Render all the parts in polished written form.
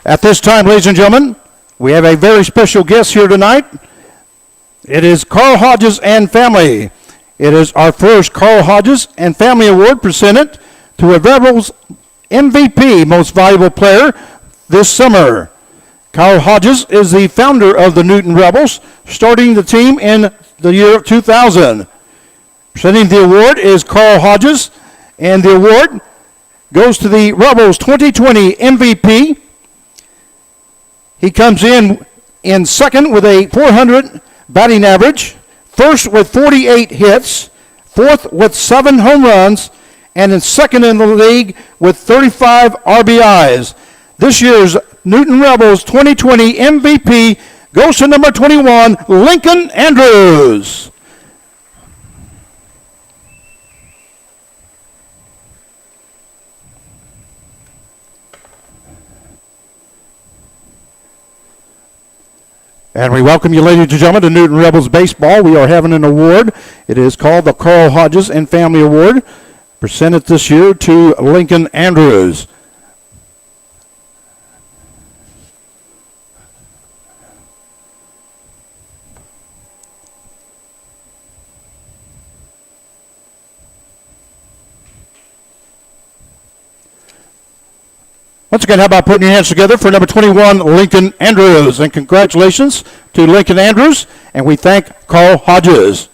At this time, ladies and gentlemen, we have a very special guest here tonight. It is Carl Hodges and family. It is our first Carl Hodges and Family Award presented to a Rebels MVP, Most Valuable Player, this summer. Carl Hodges is the founder of the Newton Rebels, starting the team in the year of 2000. Presenting the award is Carl Hodges, and the award goes to the Rebels 2020 MVP. He comes in second with a .400 batting average, first with 48 hits, fourth with 7 home runs, and in second in the league with 35 RBIs. This year's Newton Rebels 2020 MVP goes to number 21, Lincoln Andrews. And we welcome you, ladies and gentlemen, to Newton Rebels Baseball. We are having an award. It is called the Carl Hodges and Family Award, presented this year to Lincoln Andrews. Once again, how about putting your hands together for number 21, Lincoln Andrews. And congratulations to Lincoln Andrews, and we thank Carl Hodges.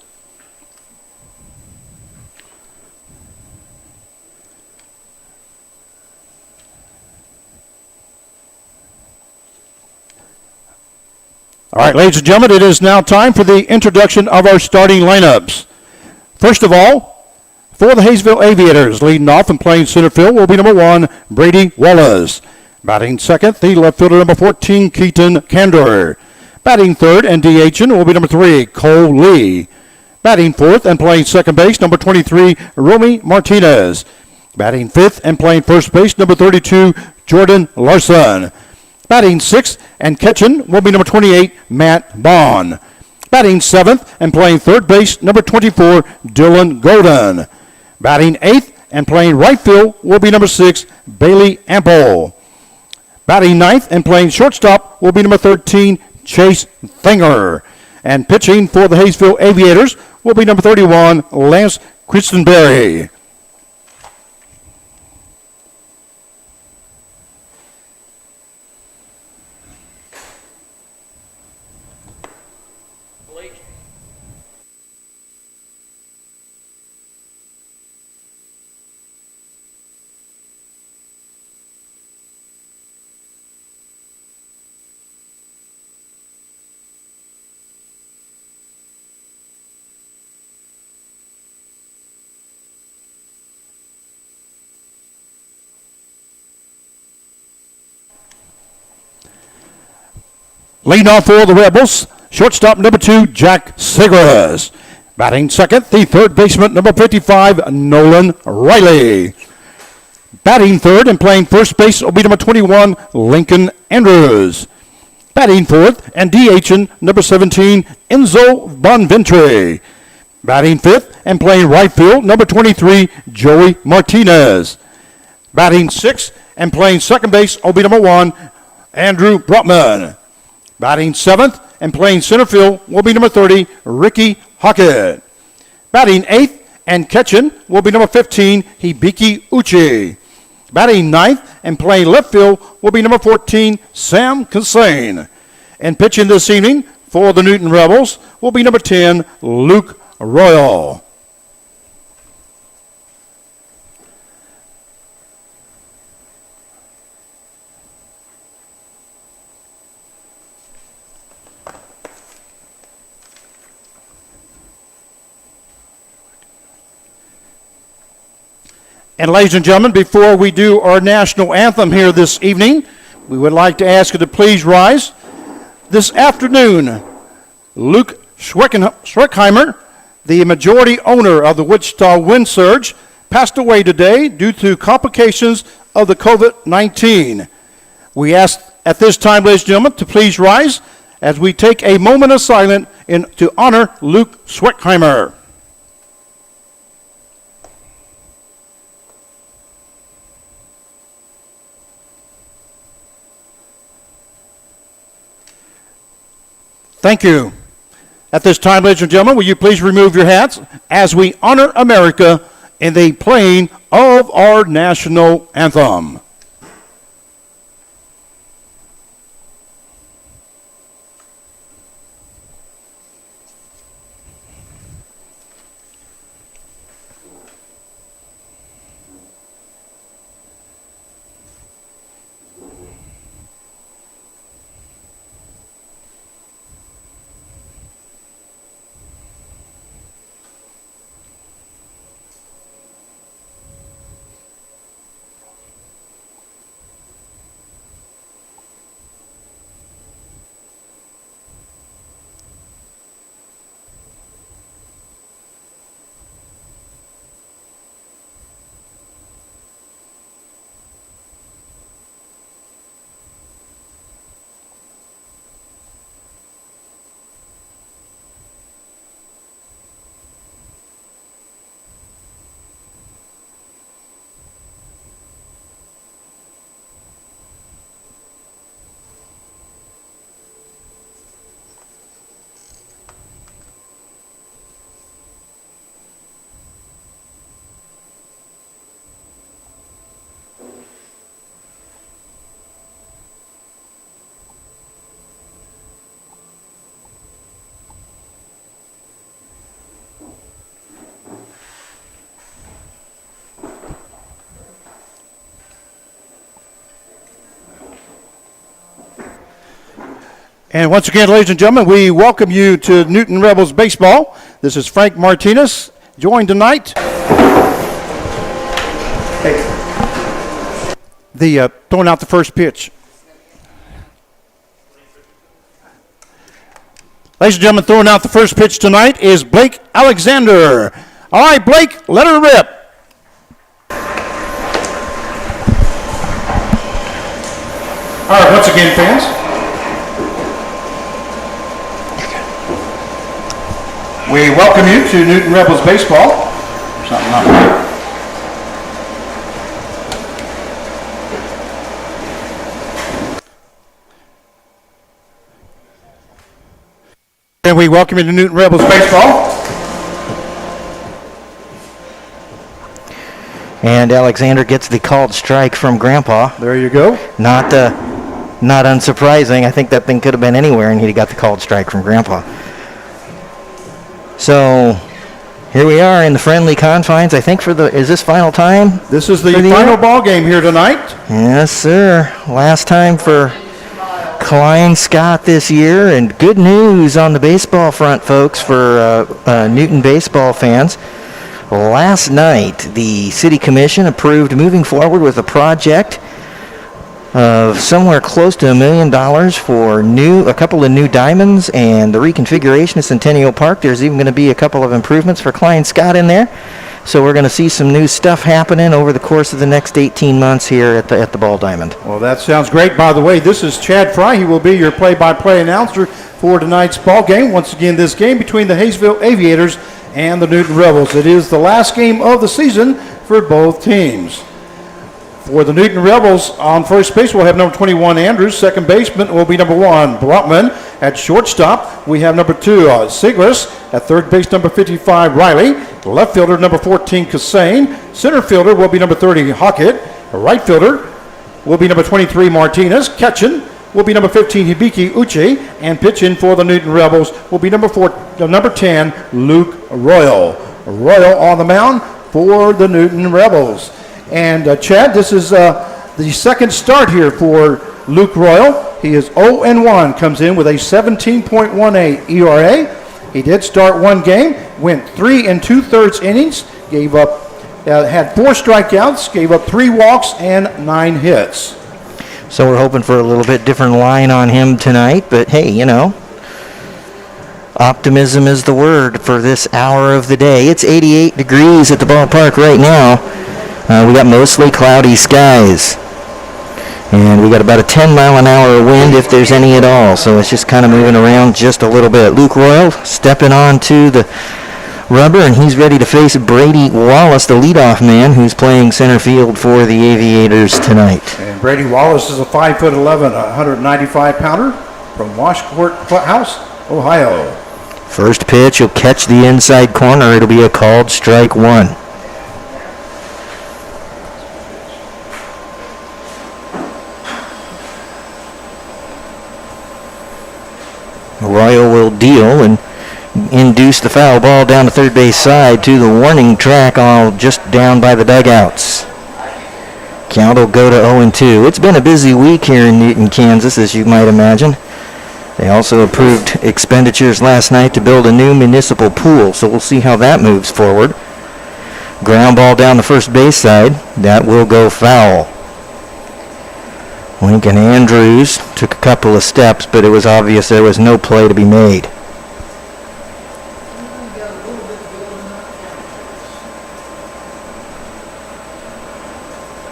All right, ladies and gentlemen, it is now time for the introduction of our starting lineups. First of all, for the Haysville Aviators, leading off and playing center field will be number 1, Brady Wallace. Batting second, the left fielder, number 14, Keaton Candor. Batting third and DHing will be number 3, Cole Lee. Batting fourth and playing second base, number 23, Romy Martinez. Batting fifth and playing first base, number 32, Jordan Larson. Batting sixth and catching will be number 28, Matt Bond. Batting seventh and playing third base, number 24, Dylan Golden. Batting eighth and playing right field will be number 6, Bailey Ample. Batting ninth and playing shortstop will be number 13, Chase Thinger. And pitching for the Haysville Aviators will be number 31, Lance Christenberry. Leading off for the Rebels, shortstop number 2, Jack Segras. Batting second, the third baseman, number 55, Nolan Riley. Batting third and playing first base will be number 21, Lincoln Andrews. Batting fourth and DHing, number 17, Enzo Bonventry. Batting fifth and playing right field, number 23, Joey Martinez. Batting sixth and playing second base will be number 1, Andrew Brotman. Batting seventh and playing center field will be number 30, Ricky Hockett. Batting eighth and catching will be number 15, Hibiki Uchi. Batting ninth and playing left field will be number 14, Sam Consane. And pitching this evening for the Newton Rebels will be number 10, Luke Royal. And ladies and gentlemen, before we do our national anthem here this evening, we would like to ask you to please rise. This afternoon, Luke Schreckheimer, the majority owner of the Wichita Wind Surge, passed away today due to complications of the COVID-19. We ask at this time, ladies and gentlemen, to please rise as we take a moment of silence to honor Luke Schreckheimer. Thank you. At this time, ladies and gentlemen, will you please remove your hats as we honor America in the playing of our national anthem. And once again, ladies and gentlemen, we welcome you to Newton Rebels Baseball. This is Frank Martinez, joined tonight. Throwing out the first pitch. Ladies and gentlemen, throwing out the first pitch tonight is Blake Alexander. All right, Blake, let her rip. All right, once again, fans. We welcome you to Newton Rebels Baseball. Something not right. And we welcome you to Newton Rebels Baseball. And Alexander gets the called strike from Grandpa. There you go. Not unsurprising. I think that thing could have been anywhere, and he'd got the called strike from Grandpa. So here we are in the friendly confines. I think is this final time? This is the final ball game here tonight. Yes, sir. Last time for Klein Scott this year, and good news on the baseball front, folks, for Newton baseball fans. Last night, the City Commission approved moving forward with a project of somewhere close to $1 million for a couple of new diamonds and the reconfiguration of Centennial Park. There's even going to be a couple of improvements for Klein Scott in there. So we're going to see some new stuff happening over the course of the next 18 months here at the Ball Diamond. Well, that sounds great. By the way, this is Chad Fry. He will be your play-by-play announcer for tonight's ball game. Once again, this game between the Haysville Aviators and the Newton Rebels. It is the last game of the season for both teams. For the Newton Rebels, on first base, we'll have number 21, Andrews. Second baseman will be number 1, Brotman. At shortstop, we have number 2, Sigris. At third base, number 55, Riley. Left fielder, number 14, Kassane. Center fielder will be number 30, Hockett. Right fielder will be number 23, Martinez. Catching will be number 15, Hibiki Uche. And pitching for the Newton Rebels will be number 10, Luke Royal. Royal on the mound for the Newton Rebels. And Chad, this is the second start here for Luke Royal. He is 0-1, comes in with a 17.18 ERA. He did start one game, went 3 2/3 innings, gave up, had 4 strikeouts, gave up 3 walks and 9 hits. So we're hoping for a little bit different line on him tonight, but hey, optimism is the word for this hour of the day. It's 88 degrees at the ballpark right now. We got mostly cloudy skies, and we got about a 10-mile-an-hour wind if there's any at all, so it's just kind of moving around just a little bit. Luke Royal stepping onto the rubber, and he's ready to face Brady Wallace, the leadoff man, who's playing center field for the Aviators tonight. And Brady Wallace is a 5'11", 195-pounder from Washcourt House. Ohio. First pitch, he'll catch the inside corner. It'll be a called strike one. Royal will deal and induce the foul ball down the third base side to the warning track, all just down by the dugouts. Count will go to 0-2. It's been a busy week here in Newton, Kansas, as you might imagine. They also approved expenditures last night to build a new municipal pool, so we'll see how that moves forward. Ground ball down the first base side. That will go foul. Lincoln Andrews took a couple of steps, but it was obvious there was no play to be made.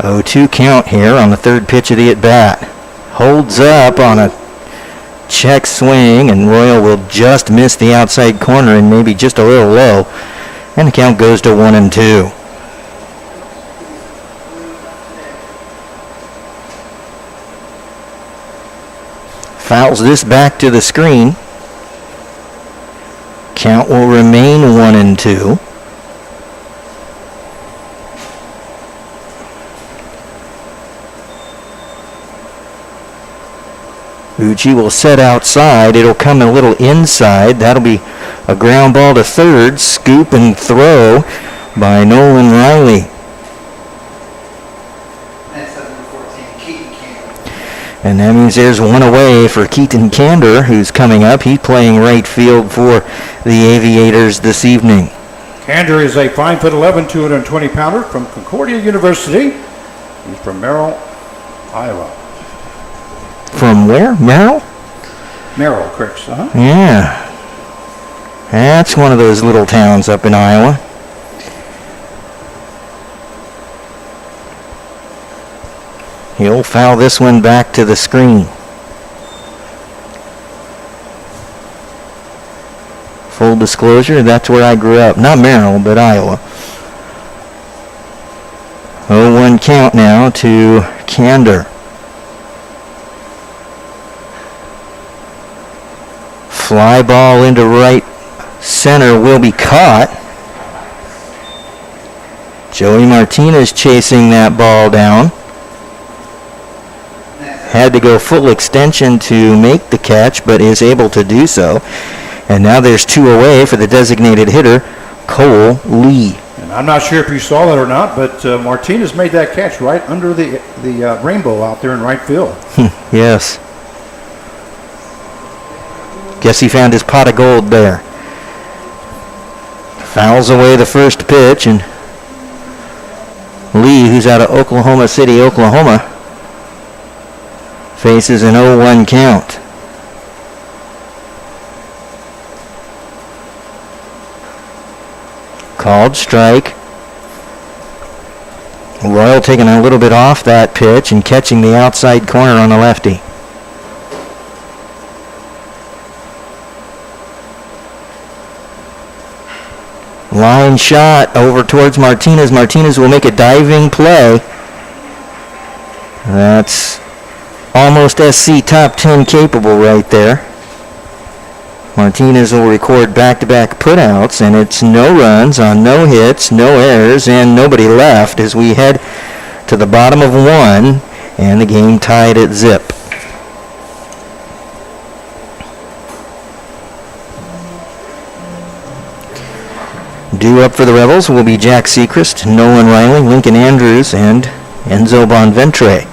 Oh, 2 count here on the third pitch of the at-bat. Holds up on a check swing, and Royal will just miss the outside corner and maybe just a little low. And the count goes to 1-2. Fouls this back to the screen. Count will remain 1-2. Uchi will set outside. It'll come a little inside. That'll be a ground ball to third. Scoop and throw by Nolan Riley. And that means there's one away for Keaton Kander, who's coming up. He's playing right field for the Aviators this evening. Kander is a 5'11", 220-pounder from Concordia University. He's from Merrill, Iowa. From where? Merrill? Merrill, correct. Yeah. That's one of those little towns up in Iowa. He'll foul this one back to the screen. Full disclosure, that's where I grew up. Not Merrill, but Iowa. 0-1 count now to Kander. Fly ball into right center will be caught. Joey Martinez chasing that ball down. Had to go full extension to make the catch, but is able to do so. And now there's 2 away for the designated hitter, Cole Lee. And I'm not sure if you saw that or not, but Martinez made that catch right under the rainbow out there in right field. Yes. Guess he found his pot of gold there. Fouls away the first pitch, and Lee, who's out of Oklahoma City, Oklahoma, faces an 0-1 count. Called strike. Royal taking a little bit off that pitch and catching the outside corner on the lefty. Line shot over towards Martinez. Martinez will make a diving play. That's almost SC top 10 capable right there. Martinez will record back-to-back putouts, and it's no runs on no hits, no errors, and nobody left as we head to the bottom of 1, and the game tied at zip. Due up for the Rebels will be Jack Sechrist, Nolan Riley, Lincoln Andrews, and Enzo Bonventre.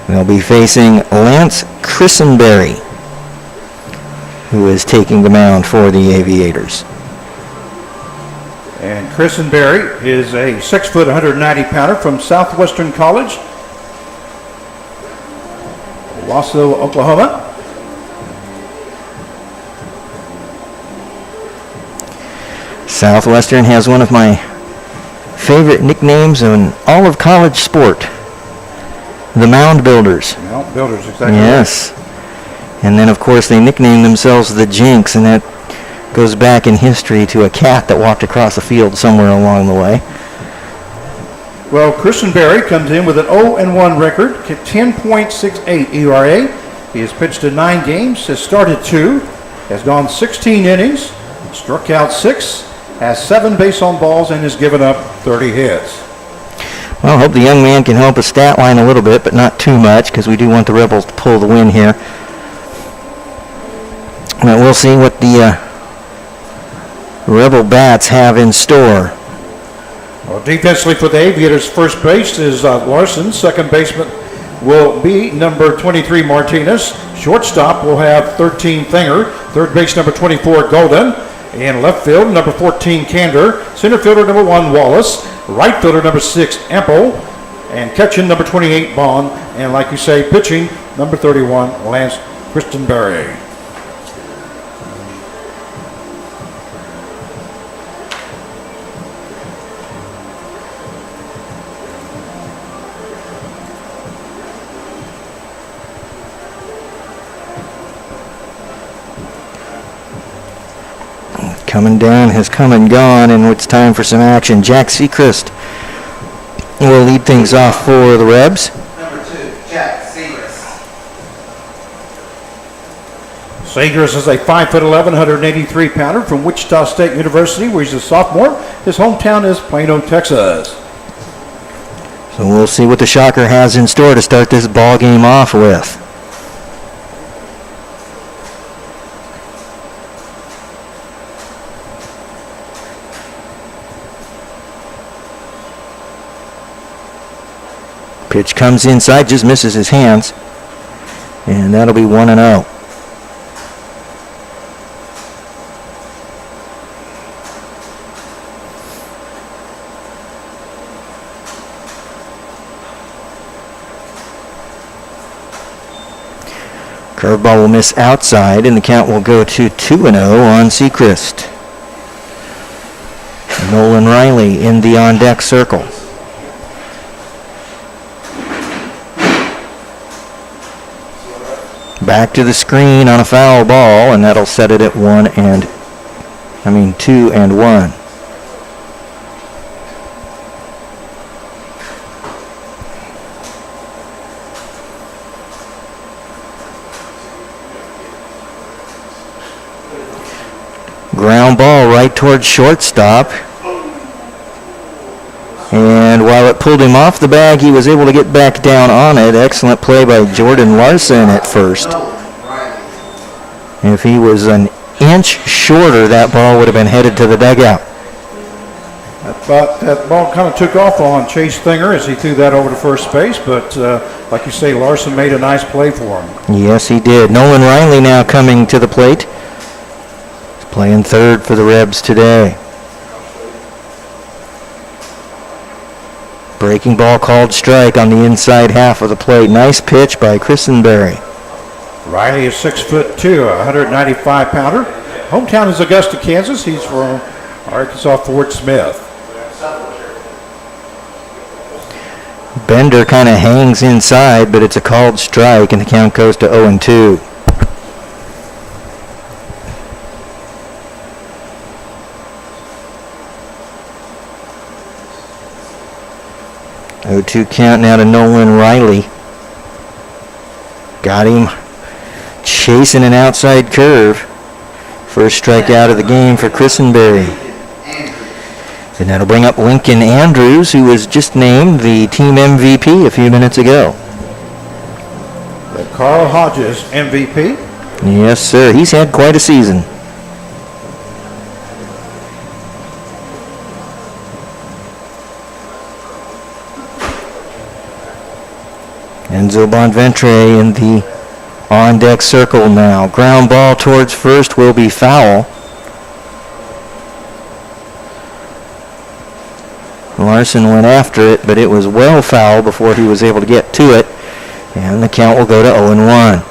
They'll be facing Lance Christenberry, who is taking the mound for the Aviators. And Christenberry is a 6', 190-pounder from Southwestern College, Wasso, Oklahoma. Southwestern has one of my favorite nicknames in all of college sport, the Mound Builders. Mound Builders, exactly. Yes. And then, of course, they nicknamed themselves the Jinx, and that goes back in history to a cat that walked across the field somewhere along the way. Well, Christenberry comes in with an 0-1 record, 10.68 ERA. He has pitched in 9 games, has started 2. has gone 16 innings, struck out 6, has 7 base on balls, and has given up 30 hits. Well, I hope the young man can help his stat line a little bit, but not too much, because we do want the Rebels to pull the win here. Well, we'll see what the Rebel bats have in store. Well, defensively for the Aviators, first base is Larson. Second baseman will be number 23, Martinez. Shortstop will have 13, Finger. Third base, number 24, Golden. In left field, number 14, Kander. Center fielder, number 1, Wallace. Right fielder, number 6, Ample. And catching, number 28, Bond. And like you say, pitching, number 31, Lance Christenberry. Coming down has come and gone, and it's time for some action. Jack Sechrist will lead things off for the Rebs. Number 2, Jack Segrist. Segrist is a 5'11", 183-pounder from Wichita State University, where he's a sophomore. His hometown is Plano, Texas. So we'll see what the Shocker has in store to start this ball game off with. Pitch comes inside, just misses his hands. And that'll be 1-0. Curveball will miss outside, and the count will go to 2-0 on Sechrist. Nolan Riley in the on-deck circle. Back to the screen on a foul ball, and that'll set it at 2 and 1. Ground ball right towards shortstop. And while it pulled him off the bag, he was able to get back down on it. Excellent play by Jordan Larson at first. If he was an inch shorter, that ball would have been headed to the dugout. That ball kind of took off on Chase Finger as he threw that over to first base, but like you say, Larson made a nice play for him. Yes, he did. Nolan Riley now coming to the plate. He's playing third for the Rebs today. Breaking ball called strike on the inside half of the plate. Nice pitch by Christenberry. Riley is 6'2", 195-pounder. Hometown is Augusta, Kansas. He's from Arkansas Fort Smith. Bender kind of hangs inside, but it's a called strike, and the count goes to 0-2. 0-2 count now to Nolan Riley. Got him chasing an outside curve. First strikeout of the game for Christenberry. And that'll bring up Lincoln Andrews, who was just named the team MVP a few minutes ago. Carl Hodges, MVP. Yes, sir. He's had quite a season. Enzo Bonventre in the on-deck circle now. Ground ball towards first will be foul. Larson went after it, but it was well foul before he was able to get to it. And the count will go to 0-1.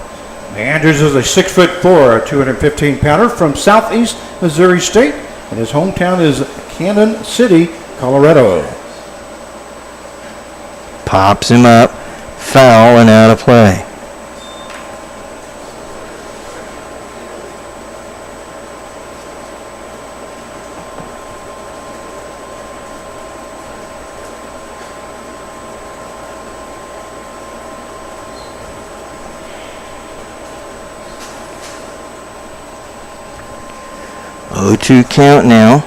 Andrews is a 6'4", 215-pounder from Southeast Missouri State, and his hometown is Cannon City, Colorado. Pops him up. Foul and out of play. 0-2 count now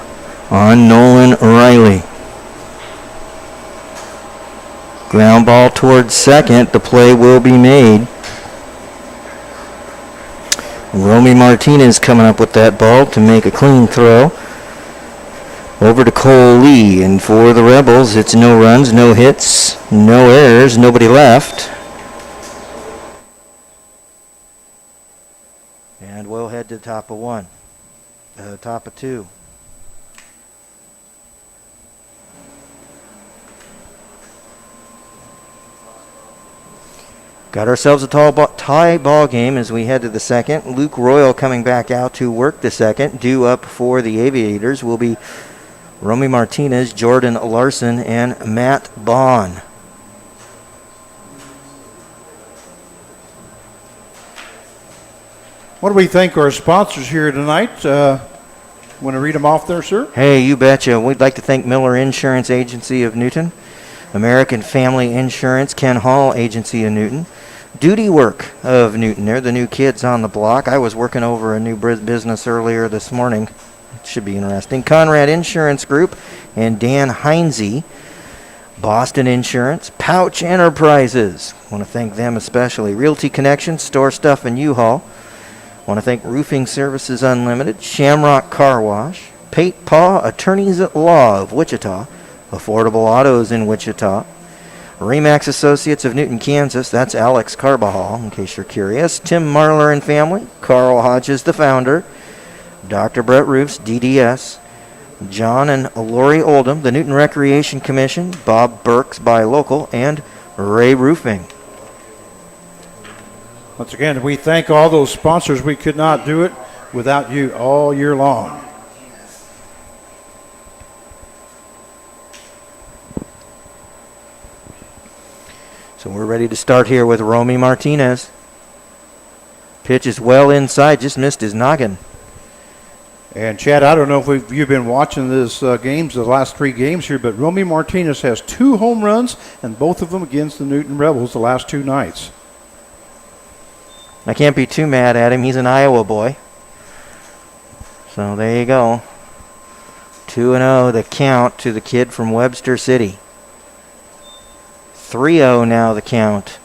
on Nolan Riley. Ground ball towards second. The play will be made. Romy Martinez coming up with that ball to make a clean throw. Over to Cole Lee, and for the Rebels, it's no runs, no hits, no errors, nobody left. And we'll head to the top of one. Top of two. Got ourselves a tie ball game as we head to the second. Luke Royal coming back out to work the second. Due up for the Aviators will be Romy Martinez, Jordan Larson, and Matt Bond. What do we think our sponsors here tonight? Want to read them off there, sir? Hey, you betcha. We'd like to thank Miller Insurance Agency of Newton, American Family Insurance, Ken Hall Agency of Newton, Duty Work of Newton. They're the new kids on the block. I was working over a new business earlier this morning. It should be interesting. Conrad Insurance Group and Dan Heinze. Boston Insurance, Pouch Enterprises. Want to thank them especially. Realty Connection, Store Stuff, and U-Haul. Want to thank Roofing Services Unlimited, Shamrock Car Wash, Pate Paw Attorneys at Law of Wichita, Affordable Autos in Wichita, Remax Associates of Newton, Kansas, that's Alex Carbajal, in case you're curious, Tim Marler and family, Carl Hodges, the founder, Dr. Brett Roofs, DDS, John and Lori Oldham, the Newton Recreation Commission, Bob Burks, Buy Local, and Ray Roofing. Once again, we thank all those sponsors. We could not do it without you all year long. So we're ready to start here with Romy Martinez. Pitch is well inside, just missed his noggin. And Chad, I don't know if you've been watching this games, the last three games here, but Romy Martinez has 2 home runs, and both of them against the Newton Rebels the last 2 nights. I can't be too mad at him. He's an Iowa boy. So there you go. 2-0 the count to the kid from Webster City. 3-0 now the count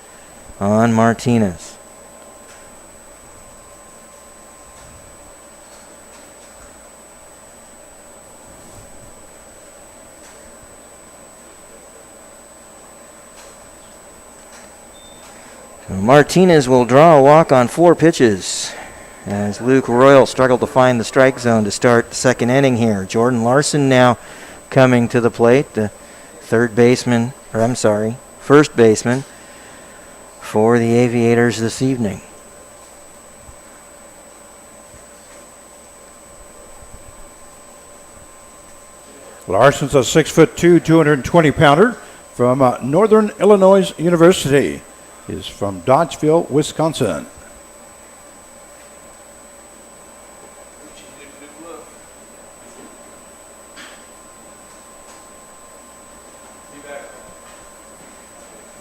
on Martinez. So Martinez will draw a walk on 4 pitches as Luke Royal struggled to find the strike zone to start the second inning here. Jordan Larson now coming to the plate, the first baseman for the Aviators this evening. Larson's a 6'2", 220-pounder from Northern Illinois University. Is from Dodgeville, Wisconsin.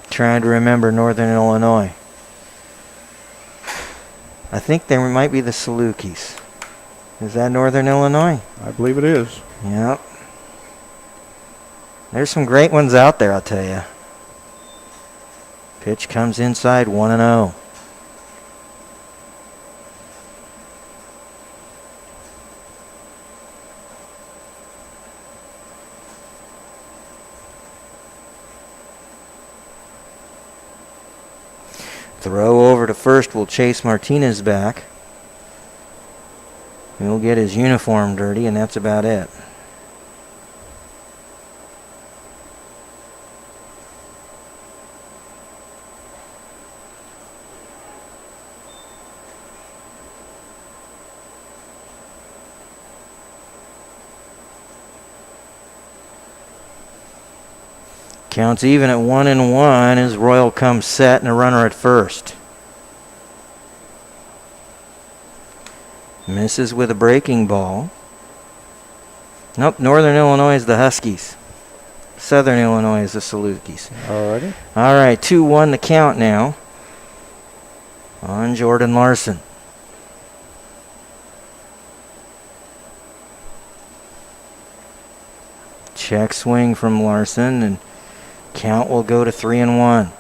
Trying to remember Northern Illinois. I think there might be the Salukis. Is that Northern Illinois? I believe it is. Yep. There's some great ones out there, I'll tell you. Pitch comes inside, 1-0. Throw over to first will chase Martinez back. He'll get his uniform dirty, and that's about it. Counts even at 1-1 as Royal comes set and a runner at first. Misses with a breaking ball. Nope, Northern Illinois is the Huskies. Southern Illinois is the Salukis. Alrighty. All right, 2-1 the count now on Jordan Larson. Check swing from Larson, and count will go to 3-1.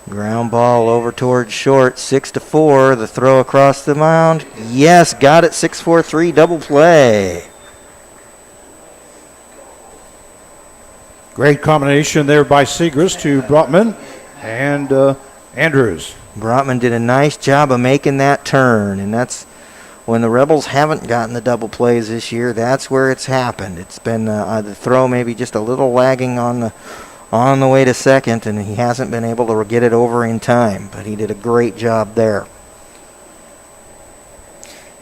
Ground ball over towards short, 6-4. The throw across the mound. Yes, got it. 6-4-3 double play. Great combination there by Segrist to Brotman and Andrews. Brotman did a nice job of making that turn, and that's when the Rebels haven't gotten the double plays this year. That's where it's happened. It's been the throw maybe just a little lagging on the way to second, and he hasn't been able to get it over in time, but he did a great job there.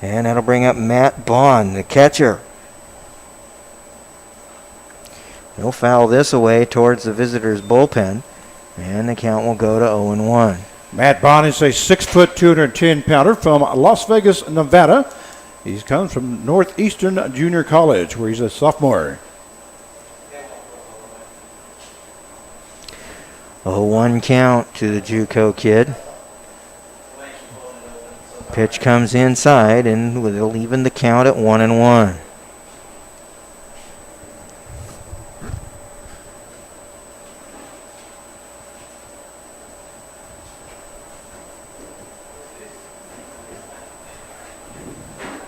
And that'll bring up Matt Bond, the catcher. He'll foul this away towards the visitors' bullpen, and the count will go to 0-1. Matt Bond is a 6-foot, 210-pounder from Las Vegas, Nevada. He comes from Northeastern Junior College, where he's a sophomore. 0-1 count to the JUCO kid. Pitch comes inside, and it'll even the count at 1-1.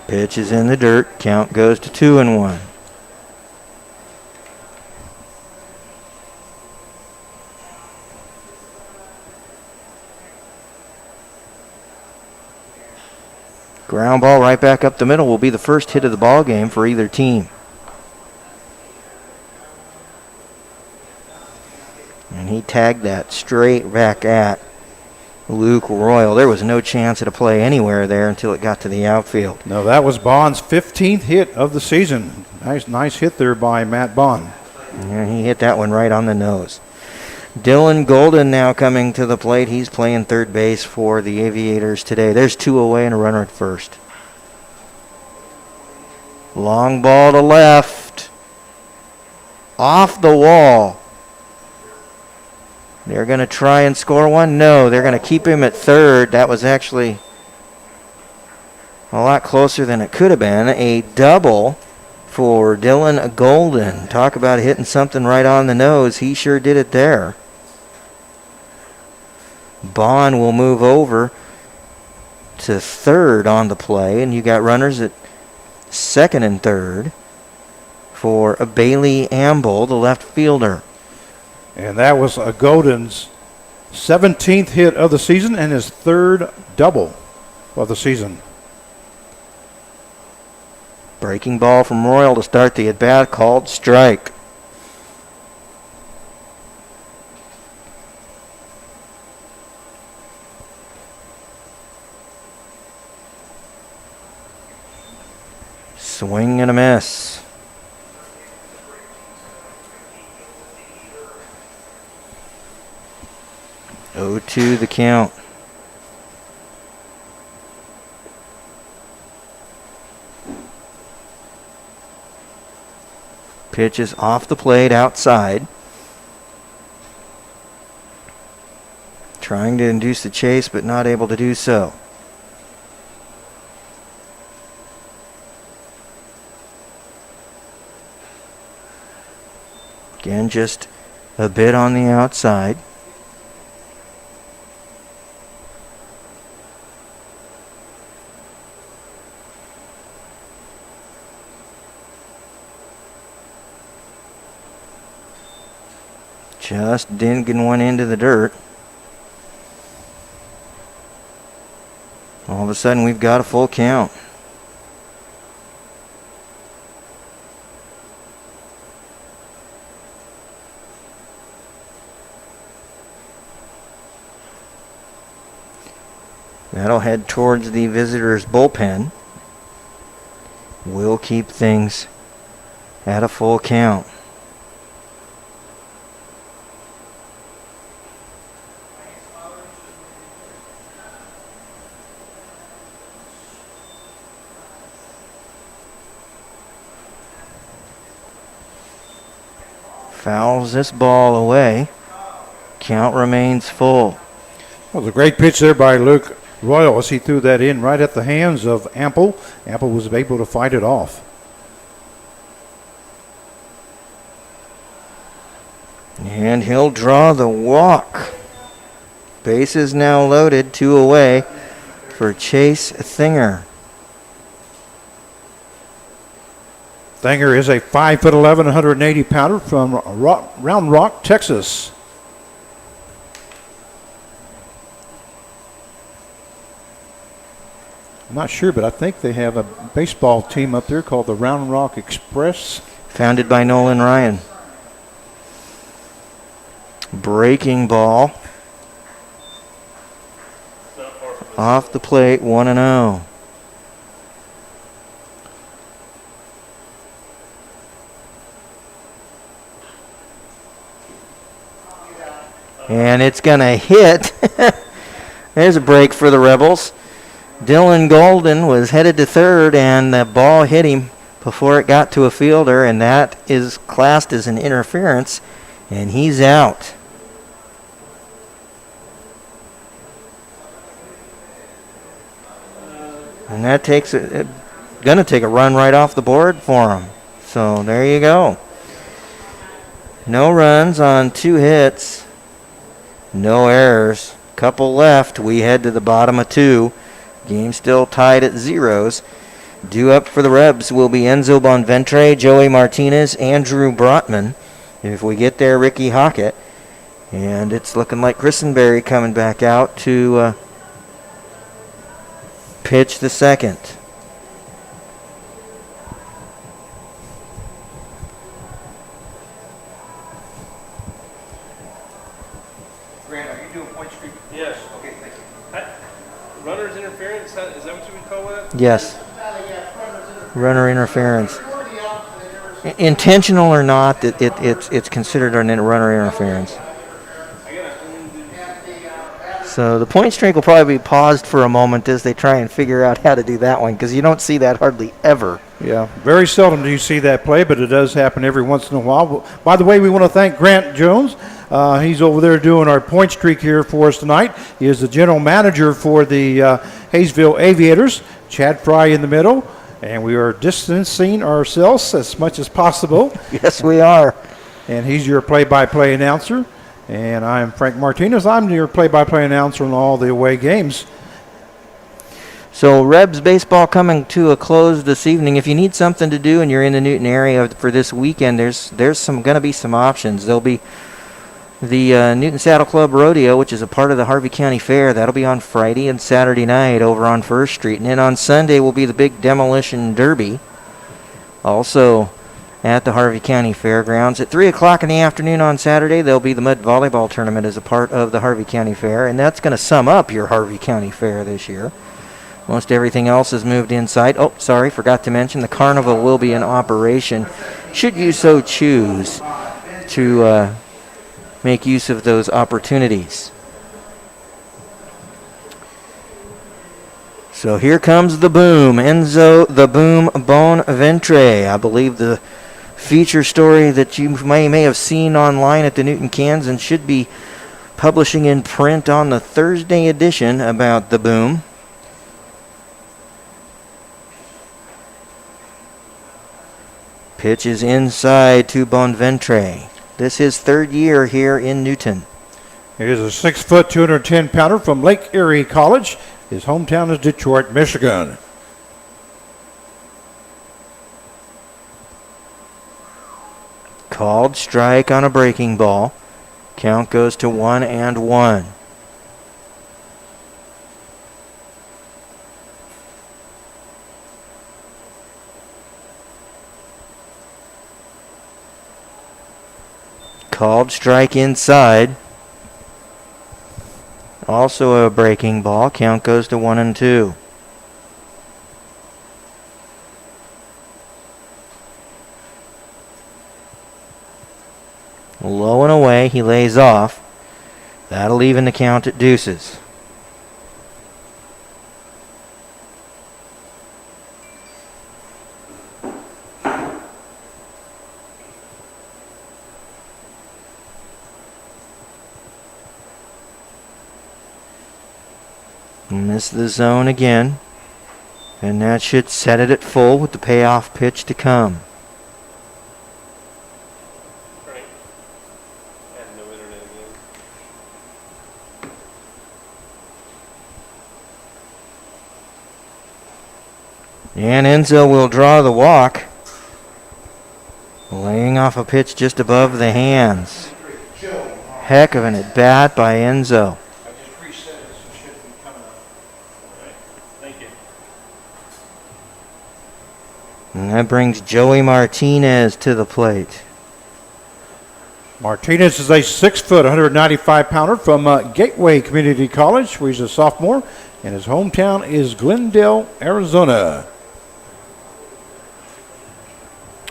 Pitch is in the dirt. Count goes to 2-1. Ground ball right back up the middle will be the first hit of the ball game for either team. And he tagged that straight back at Luke Royal. There was no chance at a play anywhere there until it got to the outfield. No, that was Bond's 15th hit of the season. Nice hit there by Matt Bond. Yeah, he hit that one right on the nose. Dylan Golden now coming to the plate. He's playing third base for the Aviators today. There's 2 away and a runner at first. Long ball to left. Off the wall. They're going to try and score one. No, they're going to keep him at third. That was actually a lot closer than it could have been. A double for Dylan Golden. Talk about hitting something right on the nose. He sure did it there. Bond will move over to third on the play, and you got runners at second and third for Bailey Amble, the left fielder. And that was Golden's 17th hit of the season and his third double of the season. Breaking ball from Royal to start the at-bat, called strike. Swing and a miss. Oh, 2 the count. Pitch is off the plate outside. Trying to induce the chase, but not able to do so. Again, just a bit on the outside. Just digging one into the dirt. All of a sudden, we've got a full count. That'll head towards the visitors' bullpen. We'll keep things at a full count. Fouls this ball away. Count remains full. Well, it was a great pitch there by Luke Royal as he threw that in right at the hands of Ample. Ample was able to fight it off. And he'll draw the walk. Bases now loaded, 2 away for Chase Thinger. Thinger is a 5'11", 180-pounder from Round Rock, Texas. I'm not sure, but I think they have a baseball team up there called the Round Rock Express. Founded by Nolan Ryan. Breaking ball. Off the plate, 1-0. And it's going to hit. There's a break for the Rebels. Dylan Golden was headed to third, and the ball hit him before it got to a fielder, and that is classed as an interference, and he's out. And that going to take a run right off the board for him. So there you go. No runs on 2 hits. No errors. Couple left. We head to the bottom of 2. Game still tied at 0s. Due up for the Rebs will be Enzo Bonventre, Joey Martinez, Andrew Brotman. If we get there, Ricky Hockett. And it's looking like Christenberry coming back out to pitch the second. Grant, are you doing point streak? Yes. Okay, thank you. Runner's interference, is that what you would call that? Yes. Runner interference. Intentional or not, it's considered a runner interference. So the point streak will probably be paused for a moment as they try and figure out how to do that one, because you don't see that hardly ever. Yeah, very seldom do you see that play, but it does happen every once in a while. By the way, we want to thank Grant Jones. He's over there doing our point streak here for us tonight. He is the general manager for the Haysville Aviators. Chad Fry in the middle, and we are distancing ourselves as much as possible. Yes, we are. And he's your play-by-play announcer. And I'm Frank Martinez. I'm your play-by-play announcer on all the away games. So Rebs baseball coming to a close this evening. If you need something to do and you're in the Newton area for this weekend, there's going to be some options. There'll be the Newton Saddle Club Rodeo, which is a part of the Harvey County Fair. That'll be on Friday and Saturday night over on First Street. And then on Sunday will be the big Demolition Derby, also at the Harvey County Fairgrounds. At 3 o'clock in the afternoon on Saturday, there'll be the Mud Volleyball Tournament as a part of the Harvey County Fair, and that's going to sum up your Harvey County Fair this year. Most everything else has moved inside. Oh, sorry, forgot to mention the carnival will be in operation, should you so choose to make use of those opportunities. So here comes the boom. Enzo the Boom Bonventre. I believe the feature story that you may have seen online at the Newton Kansas should be publishing in print on the Thursday edition about the boom. Pitch is inside to Bonventre. This is his 3rd year here in Newton. He is a 6-foot, 210-pounder from Lake Erie College. His hometown is Detroit, Michigan. Called strike on a breaking ball. Count goes to 1-1. Called strike inside. Also a breaking ball. Count goes to 1-2. Low and away, he lays off. That'll even the count at deuces. Miss the zone again. And that should set it at full with the payoff pitch to come. Right. And no internet again. And Enzo will draw the walk. Laying off a pitch just above the hands. Heck of an at bat by Enzo. I just reset it, so it should be coming up. Right. Thank you. And that brings Joey Martinez to the plate. Martinez is a 6-foot, 195-pounder from Gateway Community College, where he's a sophomore, and his hometown is Glendale, Arizona.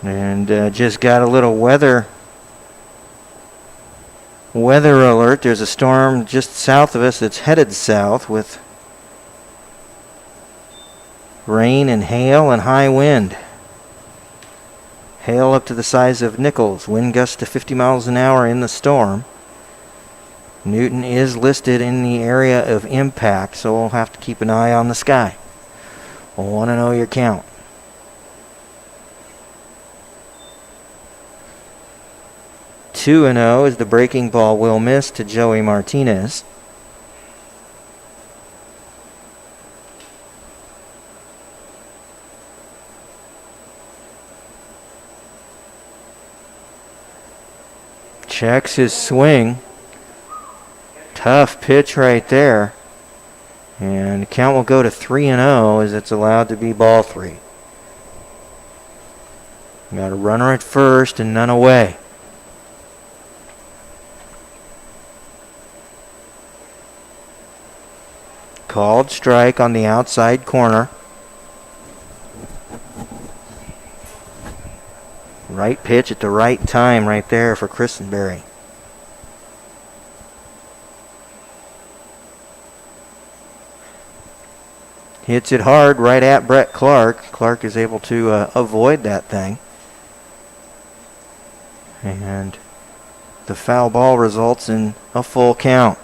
And just got a little weather alert. There's a storm just south of us that's headed south with rain and hail and high wind. Hail up to the size of nickels. Wind gusts to 50 miles an hour in the storm. Newton is listed in the area of impact, so we'll have to keep an eye on the sky. We'll want to know your count. 2-0 as the breaking ball will miss to Joey Martinez. Checks his swing. Tough pitch right there. And the count will go to 3-0 as it's allowed to be ball 3. Got a runner at first and none away. Called strike on the outside corner. Right pitch at the right time right there for Christenberry. Hits it hard right at Brett Clark. Clark is able to avoid that thing. And the foul ball results in a full count.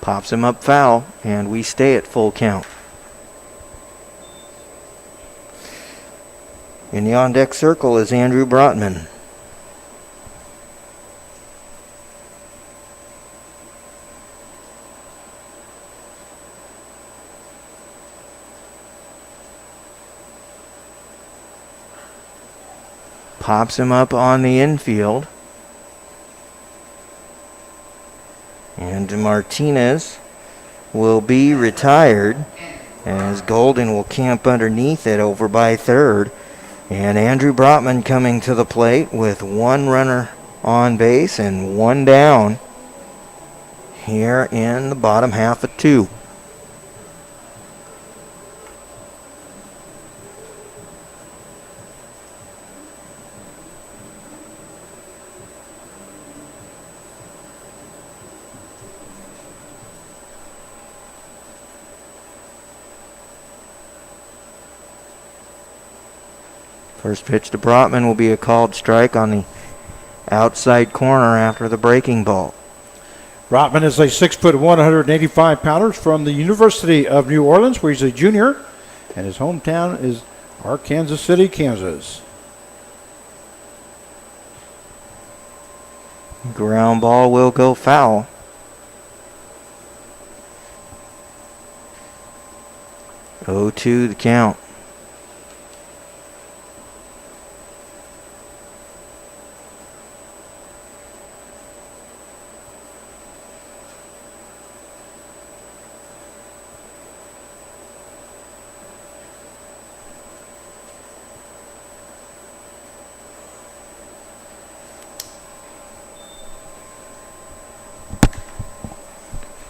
Pops him up foul, and we stay at full count. In the on-deck circle is Andrew Brotman. Pops him up on the infield. And Martinez will be retired as Golden will camp underneath it over by third. And Andrew Brotman coming to the plate with one runner on base and one down here in the bottom half of 2. First pitch to Brotman will be a called strike on the outside corner after the breaking ball. Brotman is a 6-foot, 185-pounder from the University of New Orleans, where he's a junior, and his hometown is Arkansas City, Kansas. Ground ball will go foul. 0-2 the count.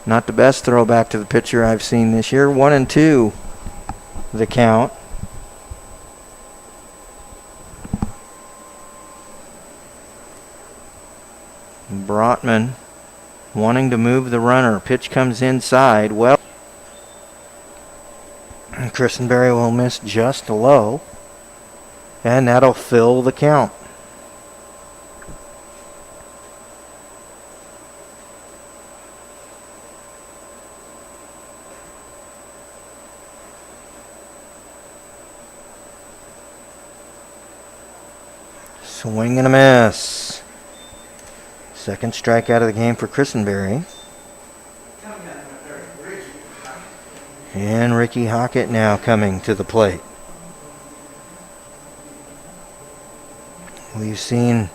Not the best throwback to the pitcher I've seen this year. 1-2 the count. Brotman wanting to move the runner. Pitch comes inside. Well, Christenberry will miss just low, and that'll fill the count. Swing and a miss. Second strikeout of the game for Christenberry. And Ricky Hockett now coming to the plate. We've seen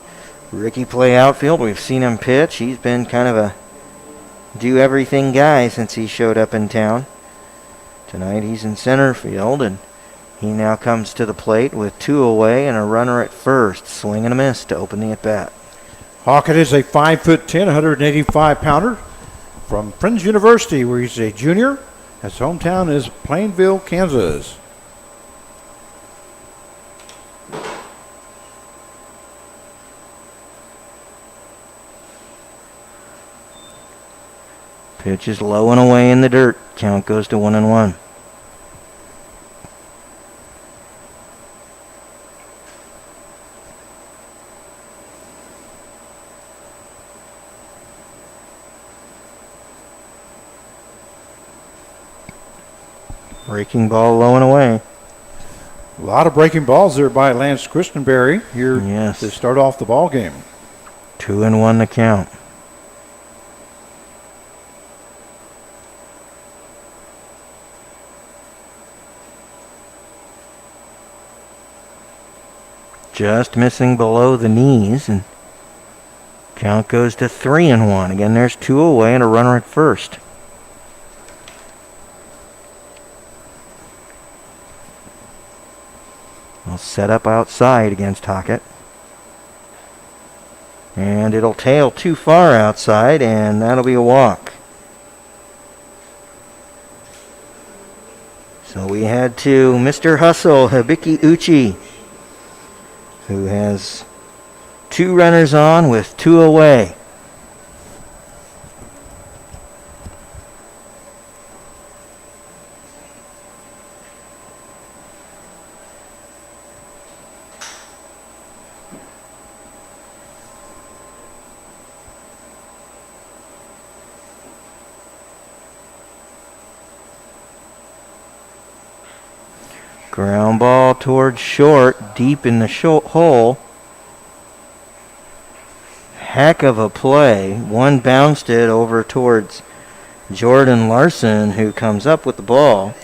Ricky play outfield. We've seen him pitch. He's been kind of a do-everything guy since he showed up in town. Tonight he's in center field, and he now comes to the plate with 2 away and a runner at first. Swing and a miss to open the at-bat. Hockett is a 5'10", 185-pounder from Friends University, where he's a junior. His hometown is Plainville, Kansas. Pitch is low and away in the dirt. Count goes to 1-1. Breaking ball low and away. A lot of breaking balls there by Lance Christenberry here to start off the ball game. 2-1 the count. Just missing below the knees, and count goes to 3-1. Again, there's 2 away and a runner at first. We'll set up outside against Hockett. And it'll tail too far outside, and that'll be a walk. So we head to Mr. Hustle, Hibiki Uchi, who has 2 runners on with 2 away. Ground ball towards short, deep in the hole. Heck of a play. One bounced it over towards Jordan Larson, who comes up with the ball.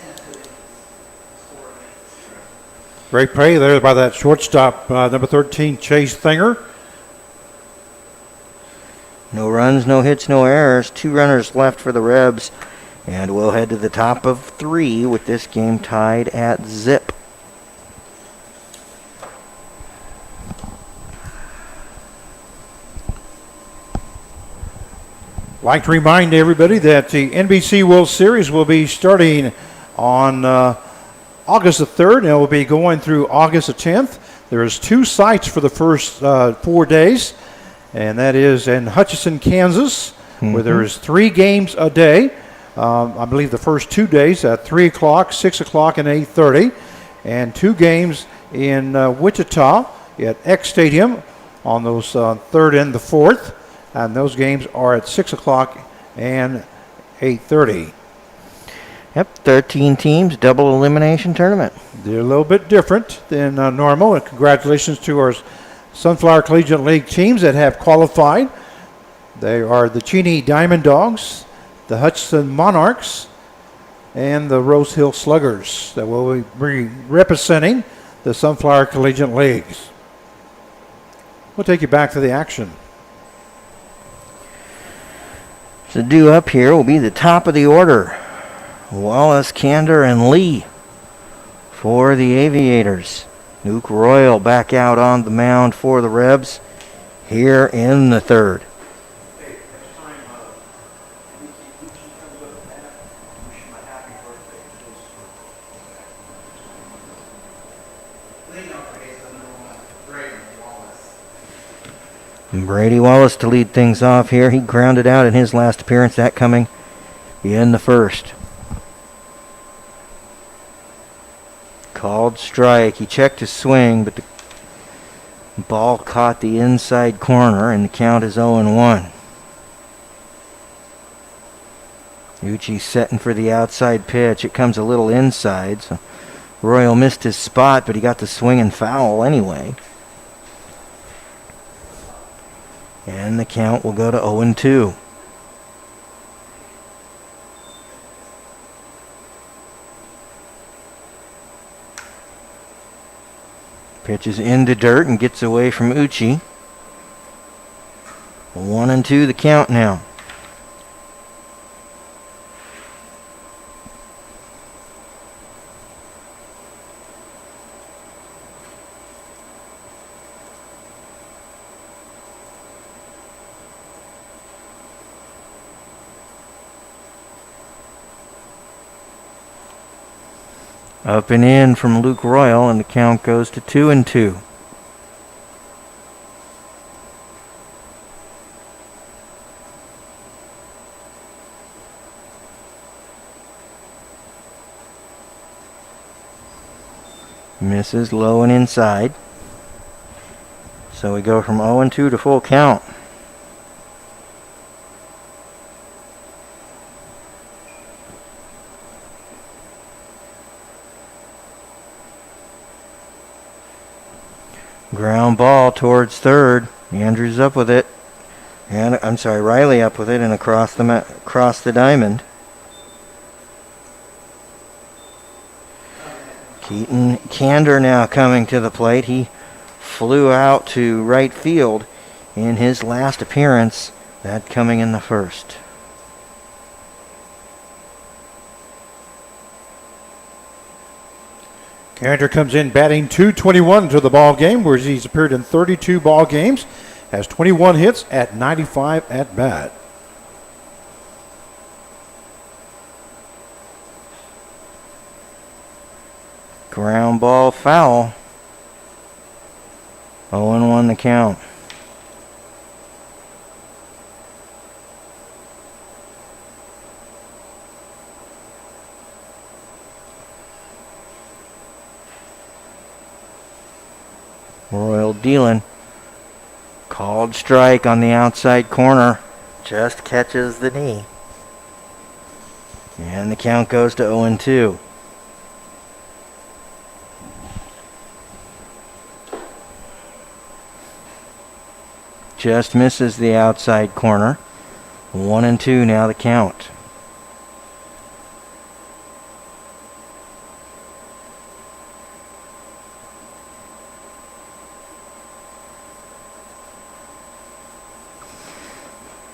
Great play there by that shortstop, number 13, Chase Thinger. No runs, no hits, no errors. 2 runners left for the Rebs. And we'll head to the top of 3 with this game tied at zip. Like to remind everybody that the NBC World Series will be starting on August the 3rd, and it will be going through August the 10th. There's 2 sites for the first 4 days, and that is in Hutchinson, Kansas, where there is 3 games a day. I believe the first 2 days at 3 o'clock, 6 o'clock, and 8:30, and 2 games in Wichita at X Stadium on those 3rd and the 4th, and those games are at 6 o'clock and 8:30. Yep, 13 teams, double elimination tournament. They're a little bit different than normal, and congratulations to our Sunflower Collegiate League teams that have qualified. They are the Cheney Diamond Dogs, the Hudson Monarchs, and the Rose Hill Sluggers that will be representing the Sunflower Collegiate Leagues. We'll take you back to the action. So due up here will be the top of the order. Wallace, Kander, and Lee for the Aviators. Nuke Royal back out on the mound for the Rebs here in the 3rd. Brady Wallace to lead things off here. He grounded out in his last appearance, that coming in the first. Called strike. He checked his swing, but the ball caught the inside corner, and the count is 0-1. Uchi setting for the outside pitch. It comes a little inside, so Royal missed his spot, but he got the swing and foul anyway. And the count will go to 0-2. Pitches into dirt and gets away from Uchi. 1-2 the count now. Up and in from Luke Royal, and the count goes to 2-2. Misses low and inside. So we go from 0-2 to full count. Ground ball towards third. Andrews up with it. And Riley up with it and across the diamond. Keaton Kander now coming to the plate. He flew out to right field in his last appearance. That coming in the first. Carringer comes in batting .221 to the ball game, where he's appeared in 32 ball games, has 21 hits at 95 at bat. Ground ball foul. 0-1 the count. Royal dealing. Called strike on the outside corner. Just catches the knee. And the count goes to 0-2. Just misses the outside corner. 1-2 now the count.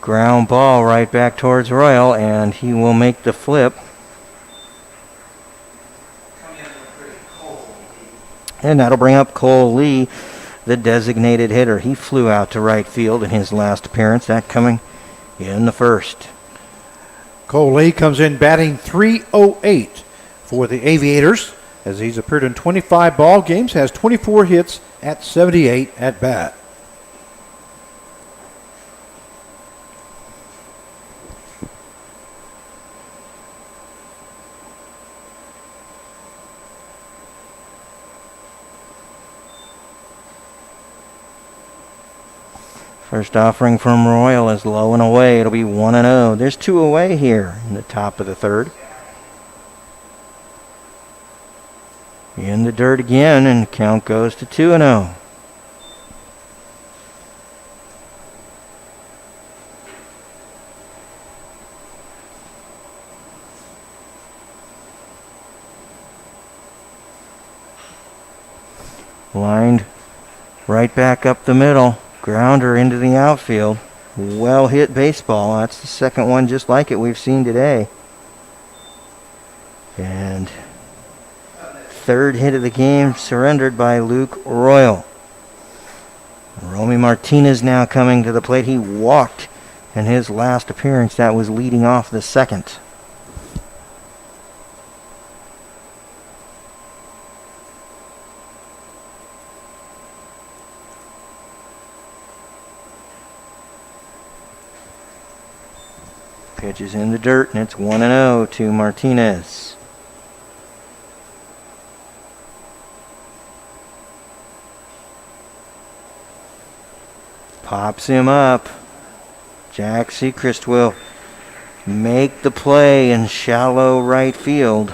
Ground ball right back towards Royal, and he will make the flip. And that'll bring up Cole Lee, the designated hitter. He flew out to right field in his last appearance, that coming in the first. Cole Lee comes in batting .308 for the Aviators, as he's appeared in 25 ball games, has 24 hits at 78 at bat. First offering from Royal is low and away. It'll be 1-0. There's 2 away here in the top of the third. In the dirt again, and the count goes to 2-0. Lined right back up the middle. Grounder into the outfield. Well hit baseball. That's the second one just like it we've seen today. And third hit of the game surrendered by Luke Royal. Romy Martinez now coming to the plate. He walked in his last appearance. That was leading off the second. Pitch is in the dirt, and it's 1-0 to Martinez. Pops him up. Jack Sechrist will make the play in shallow right field.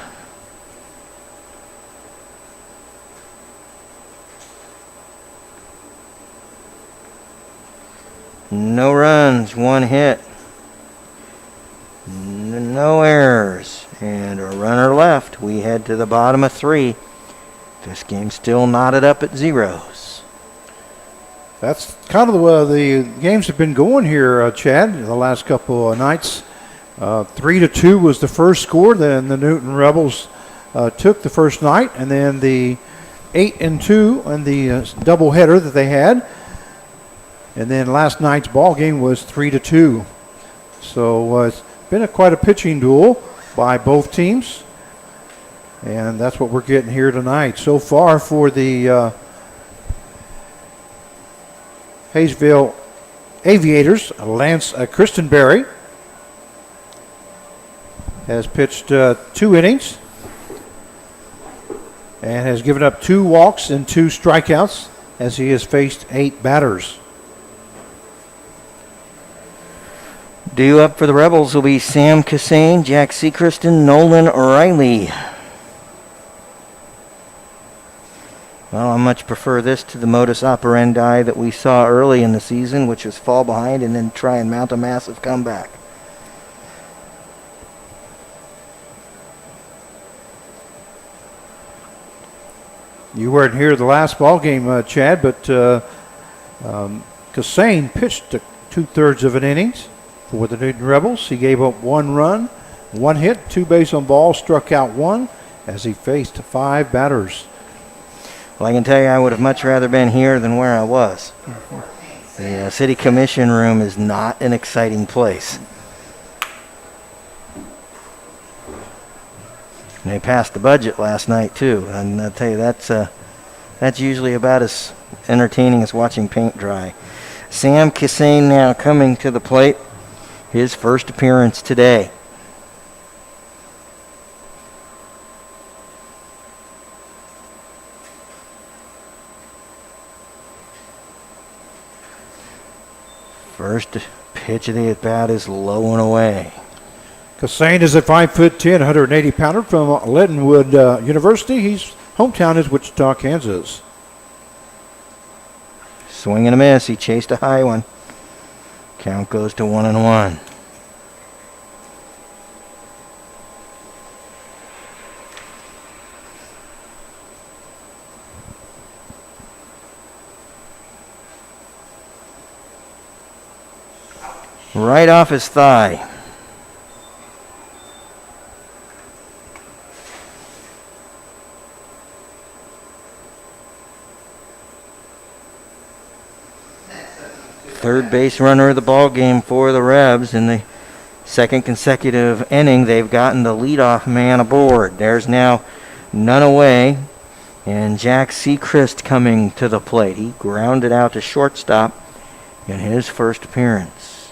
No runs, 1 hit. No errors. And a runner left. We head to the bottom of 3. This game's still knotted up at zeros. That's kind of the way the games have been going here, Chad, the last couple of nights. 3-2 was the first score. Then the Newton Rebels took the first night, and then the 8-2 and the doubleheader that they had. And then last night's ball game was 3-2. So it's been quite a pitching duel by both teams. And that's what we're getting here tonight. So far for the Haysville Aviators, Lance Christenberry has pitched 2 innings and has given up 2 walks and 2 strikeouts as he has faced 8 batters. Due up for the Rebels will be Sam Cassane, Jack Sechrist, and Nolan Riley. Well, I much prefer this to the modus operandi that we saw early in the season, which was fall behind and then try and mount a massive comeback. You weren't here the last ball game, Chad, but Cassane pitched 2/3 of an innings for the Newton Rebels. He gave up 1 run, 1 hit, 2 base on balls, struck out 1 as he faced 5 batters. Well, I can tell you I would have much rather been here than where I was. The city commission room is not an exciting place. And they passed the budget last night too, and I'll tell you that's usually about as entertaining as watching paint dry. Sam Cassane now coming to the plate, his first appearance today. First pitch of the at-bat is low and away. Cassane is a 5'10", 180-pounder from Lindenwood University. His hometown is Wichita, Kansas. Swing and a miss. He chased a high one. Count goes to 1-1. Right off his thigh. Third base runner of the ball game for the Rebs. In the second consecutive inning, they've gotten the leadoff man aboard. There's now none away, and Jack Sechrist coming to the plate. He grounded out to shortstop in his first appearance.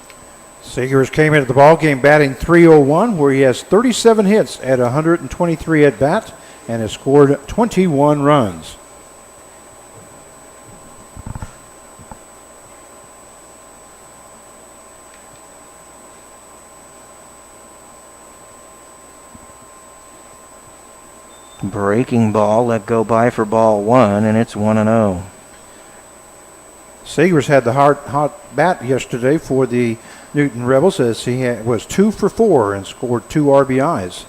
Seegers came into the ball game batting .301, where he has 37 hits at 123 at bat and has scored 21 runs. Breaking ball let go by for ball 1, and it's 1-0. Seegers had the hot bat yesterday for the Newton Rebels as he was 2 for 4 and scored 2 RBIs.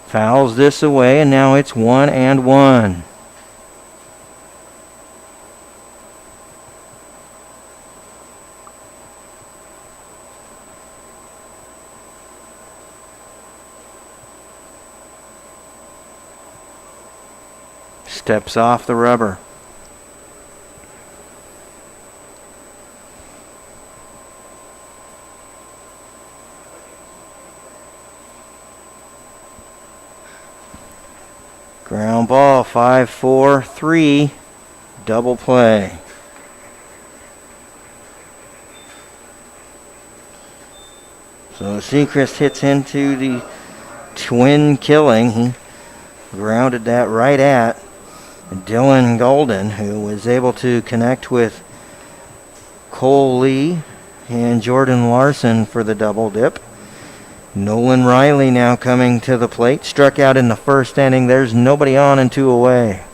Fouls this away, and now it's 1-1. Steps off the rubber. Ground ball, 5-4-3, double play. So Seacrest hits into the twin killing. He grounded that right at Dylan Golden, who was able to connect with Cole Lee and Jordan Larson for the double dip. Nolan Riley now coming to the plate. Struck out in the first inning. There's nobody on and 2 away.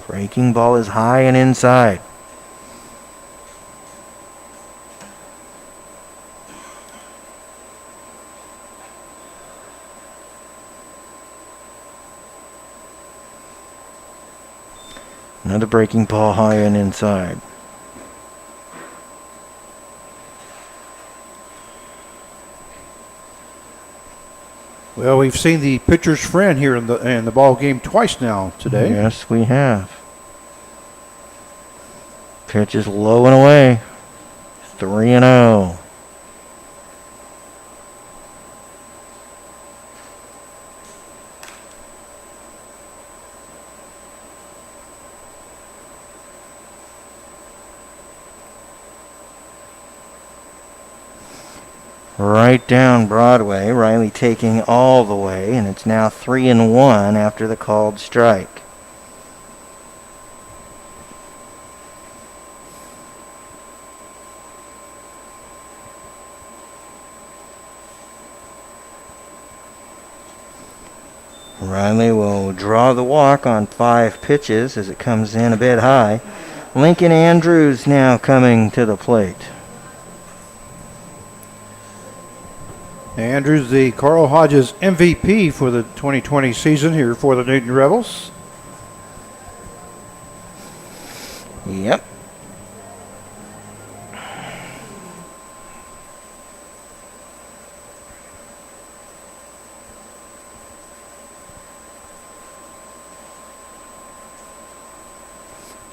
Breaking ball is high and inside. Another breaking ball high and inside. Well, we've seen the pitcher's friend here in the ball game twice now today. Yes, we have. Pitch is low and away. 3-0. Right down Broadway. Riley taking all the way, and it's now 3-1 after the called strike. Riley will draw the walk on 5 pitches as it comes in a bit high. Lincoln Andrews now coming to the plate. Andrews, the Carl Hodges MVP for the 2020 season here for the Newton Rebels. Yep.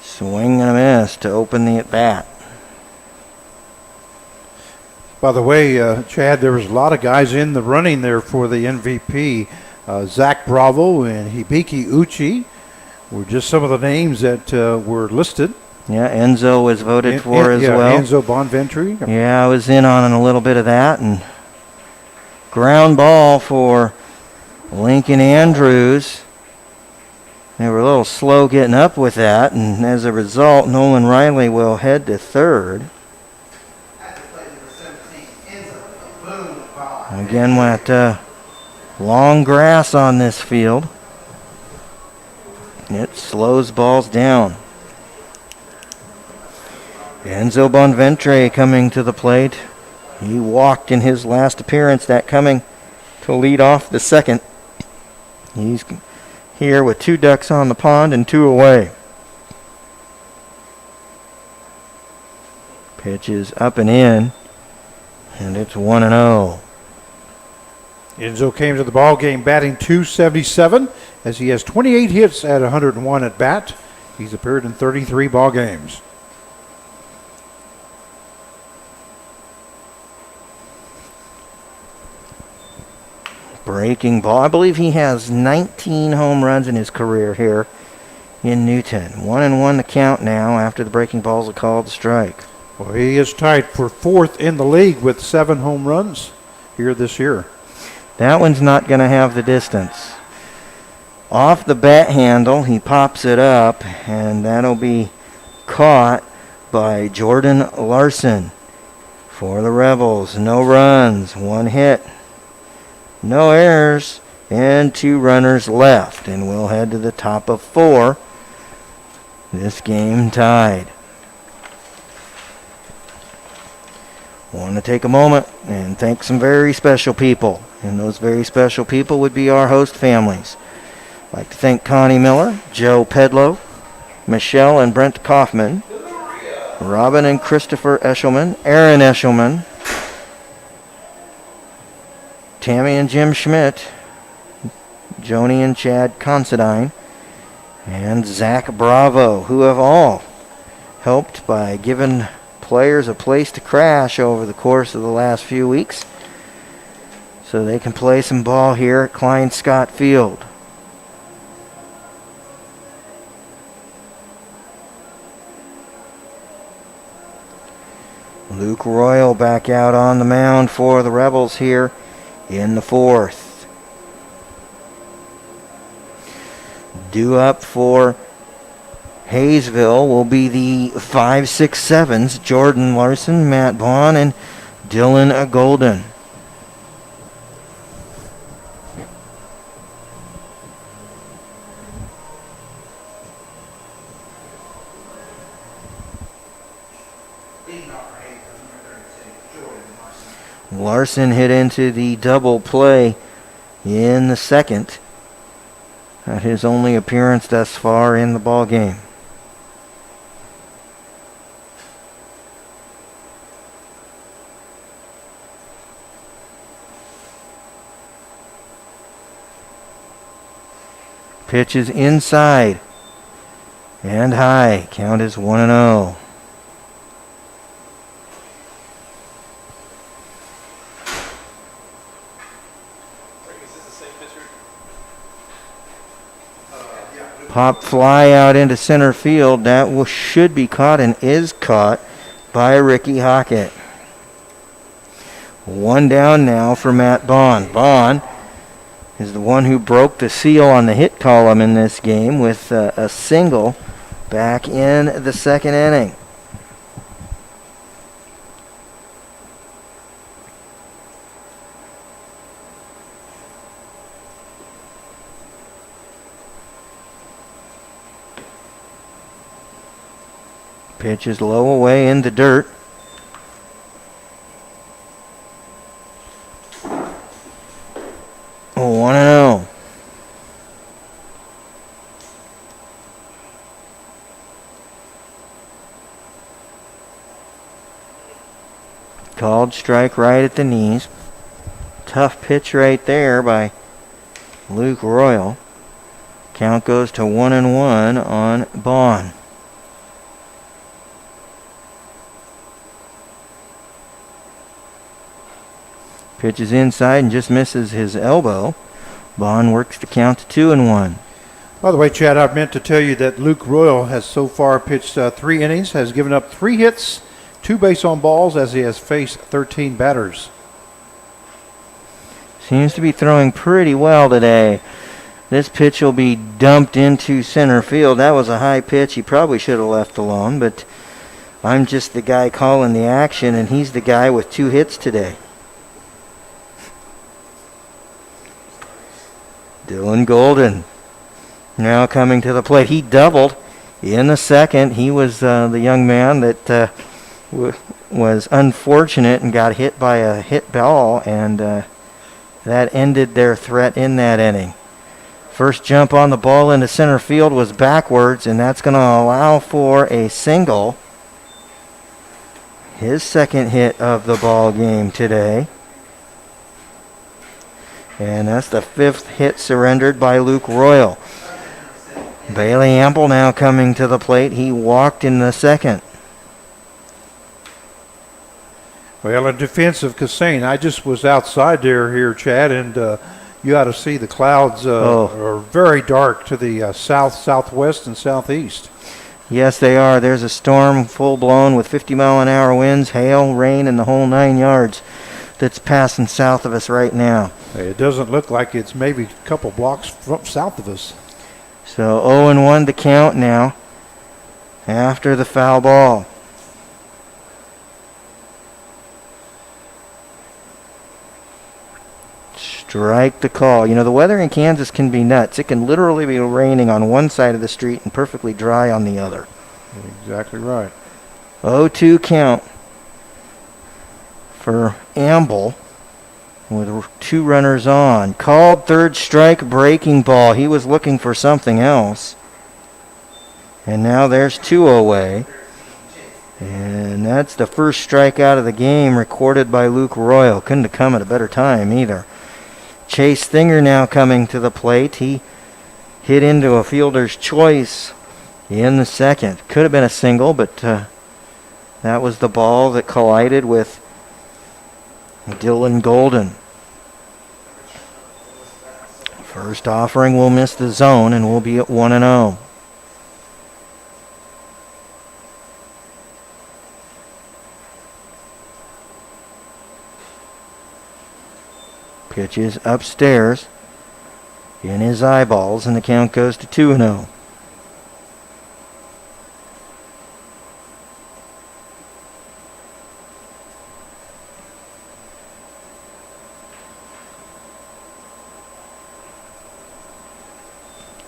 Swing and a miss to open the at-bat. By the way, Chad, there was a lot of guys in the running there for the MVP. Zach Bravo and Hibiki Uchi were just some of the names that were listed. Yeah, Enzo was voted for as well. Enzo Bonventry. Yeah, I was in on a little bit of that. And ground ball for Lincoln Andrews. They were a little slow getting up with that, and as a result, Nolan Riley will head to third. Again, with long grass on this field, it slows balls down. Enzo Bonventre coming to the plate. He walked in his last appearance, that coming to lead off the second. He's here with 2 ducks on the pond and 2 away. Pitch is up and in, and it's 1-0. Enzo came to the ball game batting .277 as he has 28 hits at 101 at bat. He's appeared in 33 ball games. Breaking ball. I believe he has 19 home runs in his career here in Newton. 1-1 the count now after the breaking balls are called a strike. Well, he is tied for 4th in the league with 7 home runs here this year. That one's not going to have the distance. Off the bat handle, he pops it up, and that'll be caught by Jordan Larson for the Rebels. No runs, 1 hit, no errors, and 2 runners left. And we'll head to the top of 4. This game tied. Want to take a moment and thank some very special people. And those very special people would be our host families. I'd like to thank Connie Miller, Joe Pedlow, Michelle and Brent Kaufman, Robin and Christopher Eshelman, Aaron Eshelman, Tammy and Jim Schmidt, Joni and Chad Considine, and Zach Bravo, who have all helped by giving players a place to crash over the course of the last few weeks so they can play some ball here at Klein Scott Field. Luke Royal back out on the mound for the Rebels here in the fourth. Due up for Haysville will be the 5, 6, 7s, Jordan Larson, Matt Bond, and Dylan Golden. Larson hit into the double play in the second. At his only appearance thus far in the ball game. Pitch is inside and high. Count is 1-0. Pop fly out into center field. That should be caught and is caught by Ricky Hockett. One down now for Matt Bond. Bond is the one who broke the seal on the hit column in this game with a single back in the second inning. Pitch is low away in the dirt. Oh, 1-0. Called strike right at the knees. Tough pitch right there by Luke Royal. Count goes to 1-1 on Bond. Pitches inside and just misses his elbow. Bond works the count to 2-1. By the way, Chad, I meant to tell you that Luke Royal has so far pitched 3 innings, has given up 3 hits, 2 base on balls, as he has faced 13 batters. Seems to be throwing pretty well today. This pitch will be dumped into center field. That was a high pitch. He probably should have left alone, but I'm just the guy calling the action, and he's the guy with 2 hits today. Dylan Golden now coming to the plate. He doubled in the second. He was the young man that was unfortunate and got hit by a hit ball, and that ended their threat in that inning. First jump on the ball into center field was backwards, and that's going to allow for a single. His second hit of the ball game today. And that's the 5th hit surrendered by Luke Royal. Bailey Ample now coming to the plate. He walked in the second. Well, in defense of Cassane, I just was outside there here, Chad, and you ought to see the clouds are very dark to the south, southwest, and southeast. Yes, they are. There's a storm full-blown with 50-mile-an-hour winds, hail, rain, and the whole 9 yards that's passing south of us right now. It doesn't look like it's maybe a couple blocks from south of us. So 0-1 to count now after the foul ball. Strike the call. You know, the weather in Kansas can be nuts. It can literally be raining on one side of the street and perfectly dry on the other. Exactly right. 0-2 count for Amble with 2 runners on. Called third strike, breaking ball. He was looking for something else. And now there's 2 away. And that's the first strikeout of the game recorded by Luke Royal. Couldn't have come at a better time either. Chase Thinger now coming to the plate. He hit into a fielder's choice in the second. Could have been a single, but that was the ball that collided with Dylan Golden. First offering will miss the zone, and we'll be at 1-0. Pitch is upstairs in his eyeballs, and the count goes to 2-0.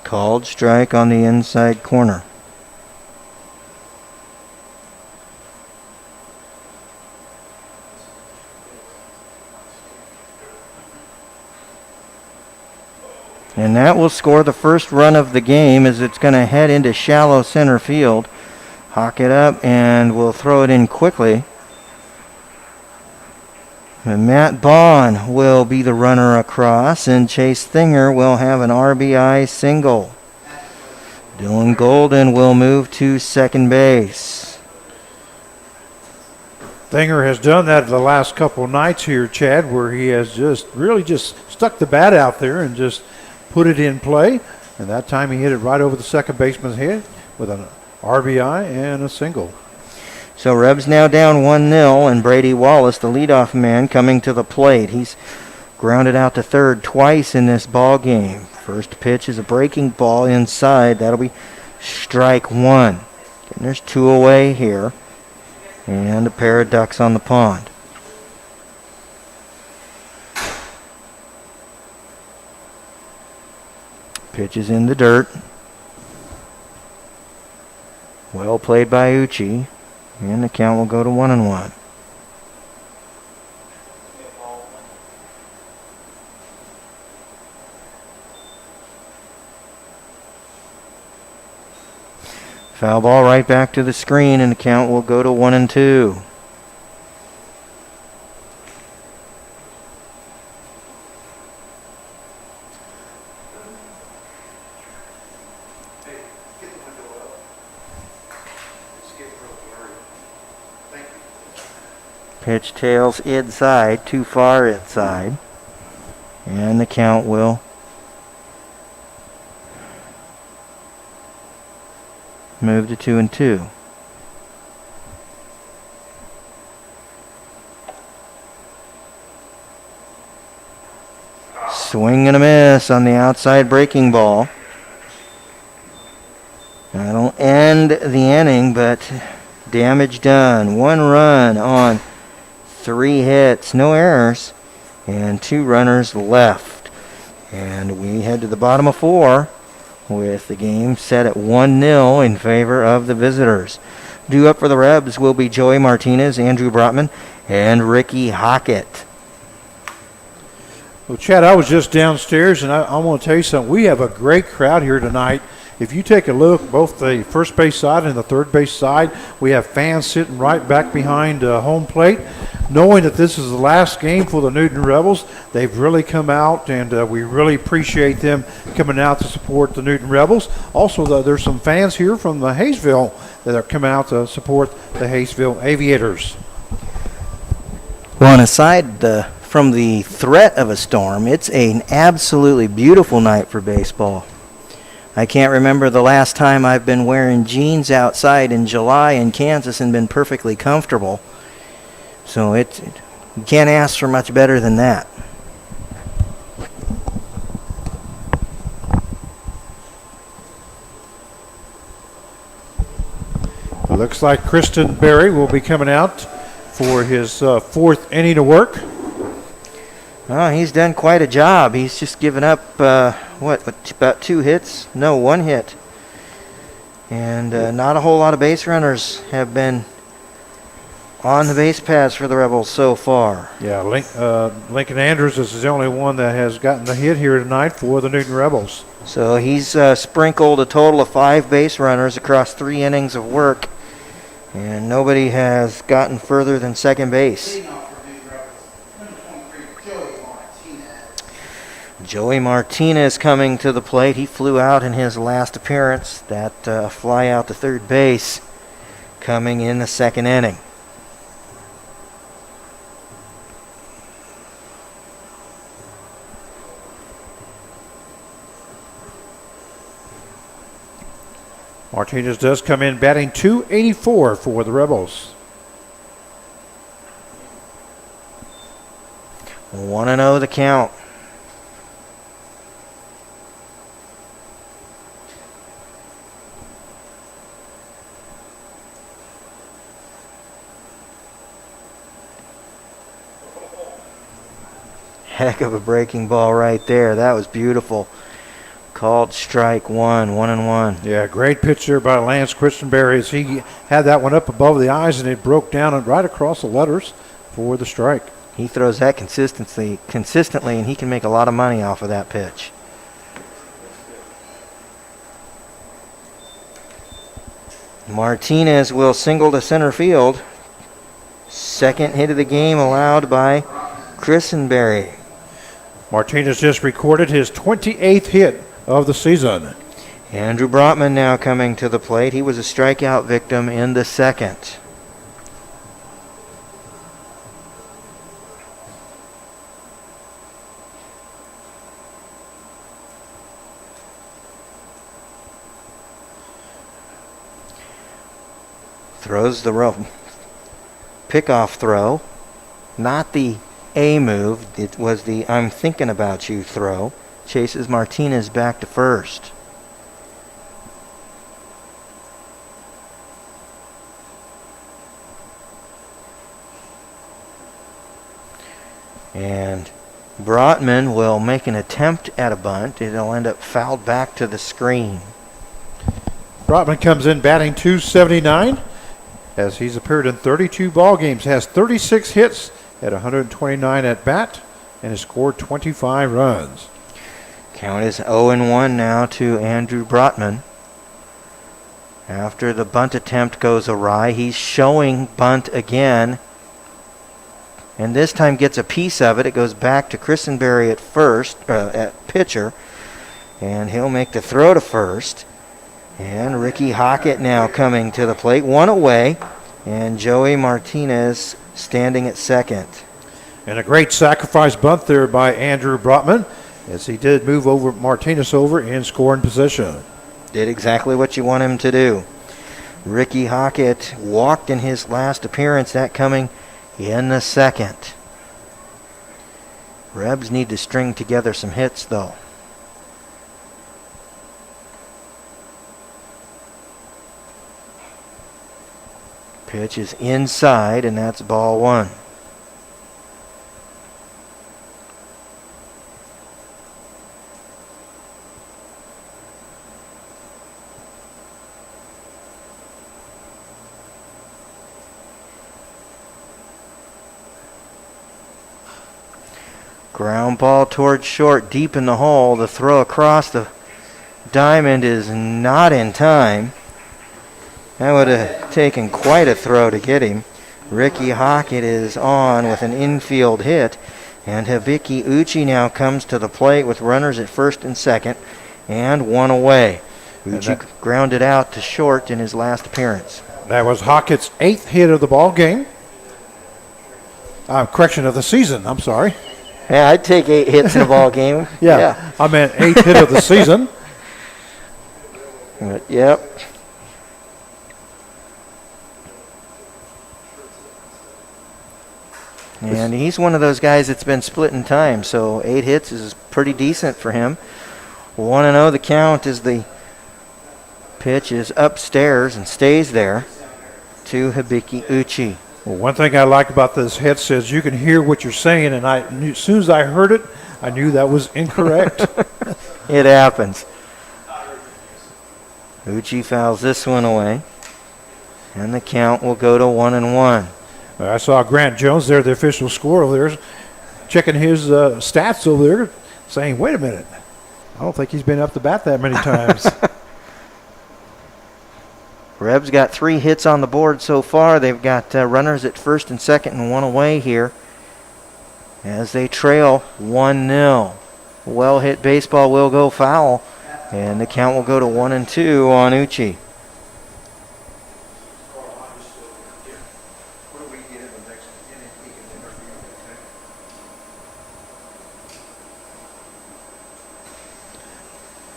Called strike on the inside corner. And that will score the first run of the game as it's going to head into shallow center field. Hawk it up and we'll throw it in quickly. And Matt Bond will be the runner across, and Chase Thinger will have an RBI single. Dylan Golden will move to second base. Thinger has done that the last couple of nights here, Chad, where he has just stuck the bat out there and just put it in play. And that time he hit it right over the second baseman's head with an RBI and a single. So Rebs now down 1-0, and Brady Wallace, the leadoff man, coming to the plate. He's grounded out to third twice in this ball game. First pitch is a breaking ball inside. That'll be strike one. And there's two away here, and a pair of ducks on the pond. Pitch is in the dirt. Well played by Uchi. And the count will go to 1-1. Foul ball right back to the screen, and the count will go to 1-2. Pitch tails inside, too far inside. And the count will move to 2-2. Swing and a miss on the outside breaking ball. That'll end the inning, but damage done. One run on 3 hits, no errors, and 2 runners left. And we head to the bottom of 4 with the game set at 1-0 in favor of the visitors. Due up for the Rebs will be Joey Martinez, Andrew Brotman, and Ricky Hockett. Well, Chad, I was just downstairs, and I want to tell you something. We have a great crowd here tonight. If you take a look, both the first base side and the third base side, we have fans sitting right back behind home plate. Knowing that this is the last game for the Newton Rebels, they've really come out, and we really appreciate them coming out to support the Newton Rebels. Also, there's some fans here from the Haysville that are coming out to support the Haysville Aviators. Well, and aside from the threat of a storm, it's an absolutely beautiful night for baseball. I can't remember the last time I've been wearing jeans outside in July in Kansas and been perfectly comfortable. So you can't ask for much better than that. It looks like Kristen Berry will be coming out for his 4th inning of work. Oh, he's done quite a job. He's just given up, about 2 hits? No, 1 hit. And not a whole lot of base runners have been on the base paths for the Rebels so far. Yeah, Lincoln Andrews is the only one that has gotten the hit here tonight for the Newton Rebels. So he's sprinkled a total of 5 base runners across 3 innings of work, and nobody has gotten further than second base. Joey Martinez coming to the plate. He flew out in his last appearance. That fly out to third base coming in the 2nd inning. Martinez does come in batting .284 for the Rebels. 1-0 the count. Heck of a breaking ball right there. That was beautiful. Called strike one, 1-1. Yeah, great pitch there by Lance Christenberry as he had that one up above the eyes and it broke down and right across the letters for the strike. He throws that consistently, and he can make a lot of money off of that pitch. Martinez will single to center field. Second hit of the game allowed by Christenberry. Martinez just recorded his 28th hit of the season. Andrew Brotman now coming to the plate. He was a strikeout victim in the second. Throws the pickoff throw. Not the A move. It was the I'm thinking about you throw. Chases Martinez back to first. And Brotman will make an attempt at a bunt. It'll end up fouled back to the screen. Brotman comes in batting .279 as he's appeared in 32 ball games, has 36 hits at 129 at bat, and has scored 25 runs. Count is 0-1 now to Andrew Brotman. After the bunt attempt goes awry, he's showing bunt again. And this time gets a piece of it. It goes back to Christenberry at first, at pitcher. And he'll make the throw to first. And Ricky Hockett now coming to the plate. One away. And Joey Martinez standing at second. And a great sacrifice bunt there by Andrew Brotman as he did move over Martinez over in scoring position. Did exactly what you want him to do. Ricky Hockett walked in his last appearance, that coming in the second. Rebs need to string together some hits, though. Pitch is inside, and that's ball one. Ground ball towards short, deep in the hole. The throw across the diamond is not in time. That would have taken quite a throw to get him. Ricky Hockett is on with an infield hit. And Hibiki Uchi now comes to the plate with runners at first and second and one away. Uchi grounded out to short in his last appearance. That was Hockett's 8th hit of the ball game. Correction, of the season, I'm sorry. Yeah, I'd take 8 hits in a ball game. Yeah, I meant 8th hit of the season. But, yep. And he's one of those guys that's been split in time, so 8 hits is pretty decent for him. 1-0 the count as the pitch is upstairs and stays there to Hibiki Uchi. Well, one thing I like about this headset is you can hear what you're saying, and as soon as I heard it, I knew that was incorrect. It happens. Uchi fouls this one away, and the count will go to 1-1. I saw Grant Jones there, the official score over there, checking his stats over there, saying, wait a minute, I don't think he's been up to bat that many times. Rebs got 3 hits on the board so far. They've got runners at first and second and one away here as they trail 1-0. Well hit baseball will go foul, and the count will go to 1-2 on Uchi.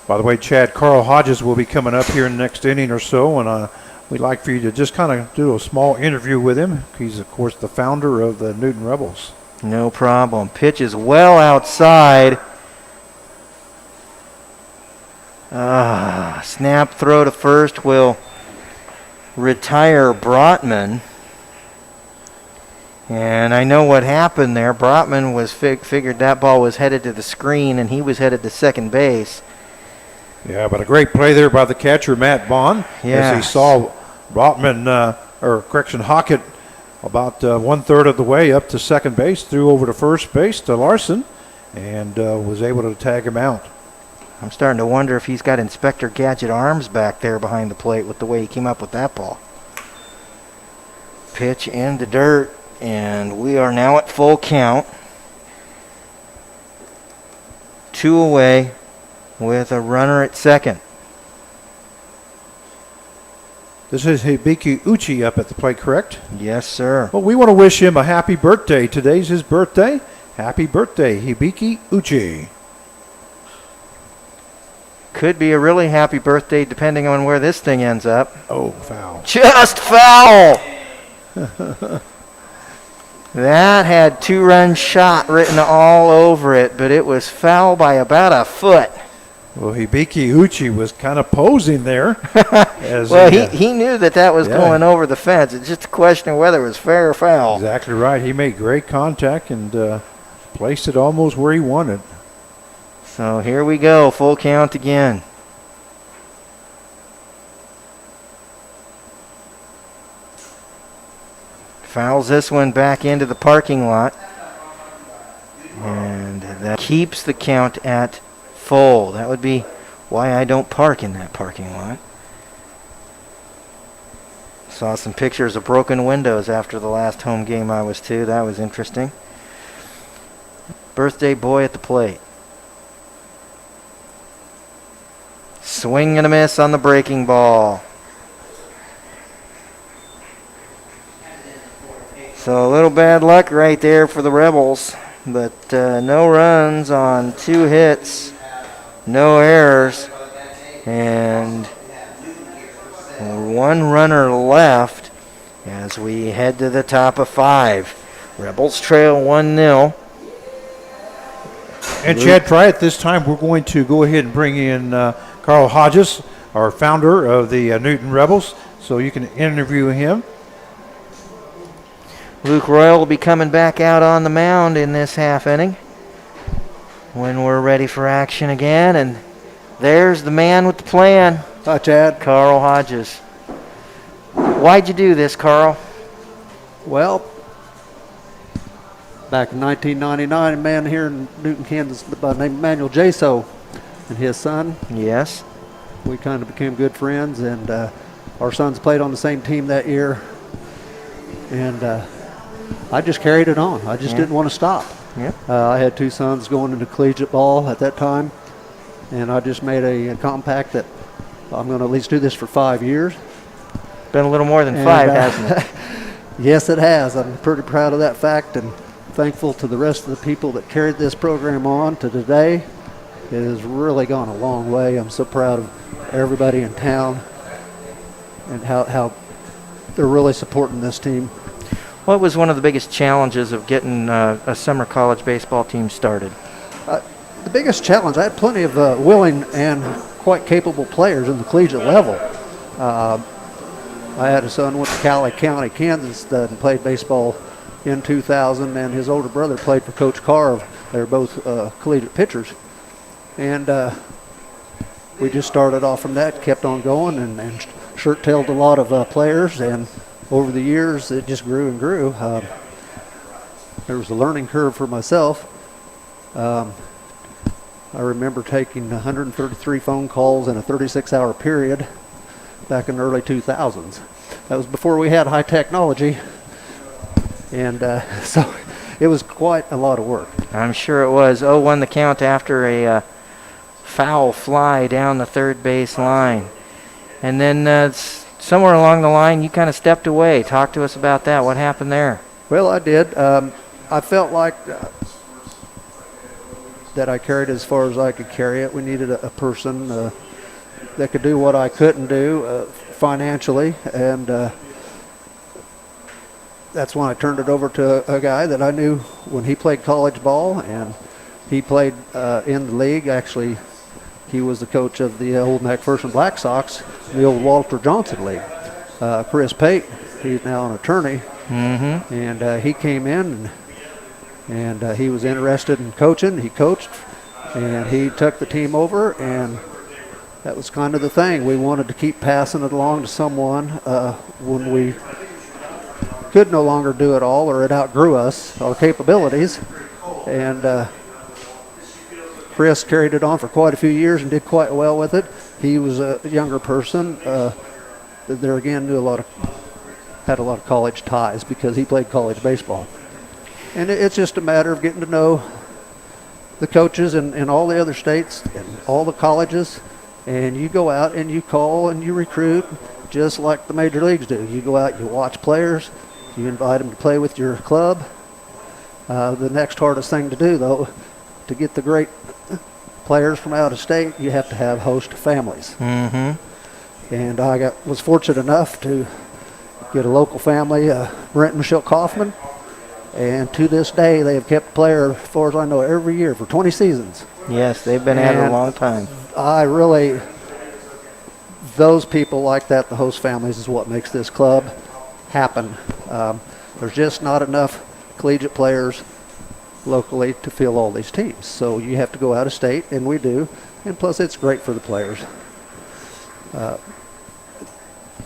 By the way, Chad, Carl Hodges will be coming up here in the next inning or so, and we'd like for you to just kind of do a small interview with him. He's, of course, the founder of the Newton Rebels. No problem. Pitch is well outside. Snap throw to first will retire Brotman. And I know what happened there. Brotman was figured that ball was headed to the screen, and he was headed to second base. Yeah, but a great play there by the catcher, Matt Bond, as he saw Hockett about 1/3 of the way up to second base, threw over to first base to Larson, and was able to tag him out. I'm starting to wonder if he's got Inspector Gadget arms back there behind the plate with the way he came up with that ball. Pitch in the dirt, and we are now at full count. 2 away with a runner at second. This is Hibiki Uchi up at the plate, correct? Yes, sir. Well, we want to wish him a happy birthday. Today's his birthday. Happy birthday, Hibiki Uchi. Could be a really happy birthday depending on where this thing ends up. Oh, foul. Just foul! That had 2-run shot written all over it, but it was foul by about a foot. Well, Hibiki Uchi was kind of posing there. He knew that was going over the fence. It's just a question of whether it was fair or foul. Exactly right. He made great contact and placed it almost where he wanted. So here we go, full count again. Fouls this one back into the parking lot. And that keeps the count at full. That would be why I don't park in that parking lot. Saw some pictures of broken windows after the last home game I was to. That was interesting. Birthday boy at the plate. Swing and a miss on the breaking ball. So a little bad luck right there for the Rebels, but no runs on 2 hits, no errors, and 1 runner left as we head to the top of 5. Rebels trail 1-0. And Chad Fry, at this time, we're going to go ahead and bring in Carl Hodges, our founder of the Newton Rebels, so you can interview him. Luke Royal will be coming back out on the mound in this half inning when we're ready for action again. And there's the man with the plan. Hi, Chad. Carl Hodges. Why'd you do this, Carl? Well, back in 1999, a man here in Newton, Kansas by the name of Manuel Jaso and his son. Yes. We kind of became good friends, and our sons played on the same team that year. And I just carried it on. I just didn't want to stop. Yeah. I had 2 sons going into collegiate ball at that time, and I just made a compact that I'm going to at least do this for 5 years. Been a little more than 5, hasn't it? Yes, it has. I'm pretty proud of that fact and thankful to the rest of the people that carried this program on to today. It has really gone a long way. I'm so proud of everybody in town and how they're really supporting this team. What was one of the biggest challenges of getting a summer college baseball team started? The biggest challenge, I had plenty of willing and quite capable players in the collegiate level. I had a son went to Cali County, Kansas, that played baseball in 2000, and his older brother played for Coach Carve. They were both collegiate pitchers. And we just started off from that, kept on going, and shirt-tailed a lot of players, and over the years, it just grew and grew. There was a learning curve for myself. I remember taking 133 phone calls in a 36-hour period back in the early 2000s. That was before we had high technology, and so it was quite a lot of work. I'm sure it was. 0-1 the count after a foul fly down the third base line. And then somewhere along the line, you kind of stepped away. Talk to us about that. What happened there? Well, I did. I felt like that I carried as far as I could carry it. We needed a person that could do what I couldn't do financially, and that's when I turned it over to a guy that I knew when he played college ball, and he played in the league. Actually, he was the coach of the old McPherson Black Sox, the old Walter Johnson League. Chris Pate, he's now an attorney, Mm-hmm. And he came in, and he was interested in coaching. He coached, and he took the team over, and that was kind of the thing. We wanted to keep passing it along to someone when we could no longer do it all, or it outgrew us, our capabilities. And Chris carried it on for quite a few years and did quite well with it. He was a younger person. There again, had a lot of college ties because he played college baseball. And it's just a matter of getting to know the coaches in all the other states and all the colleges. And you go out and you call and you recruit just like the major leagues do. You go out, you watch players, you invite them to play with your club. The next hardest thing to do, though, to get the great players from out of state, you have to have host families. Mm-hmm. And I was fortunate enough to get a local family, Brent and Michelle Kaufman. And to this day, they have kept a player, as far as I know, every year for 20 seasons. Yes, they've been at it a long time. Those people like that, the host families, is what makes this club happen. There's just not enough collegiate players locally to fill all these teams. So you have to go out of state, and we do. And plus, it's great for the players.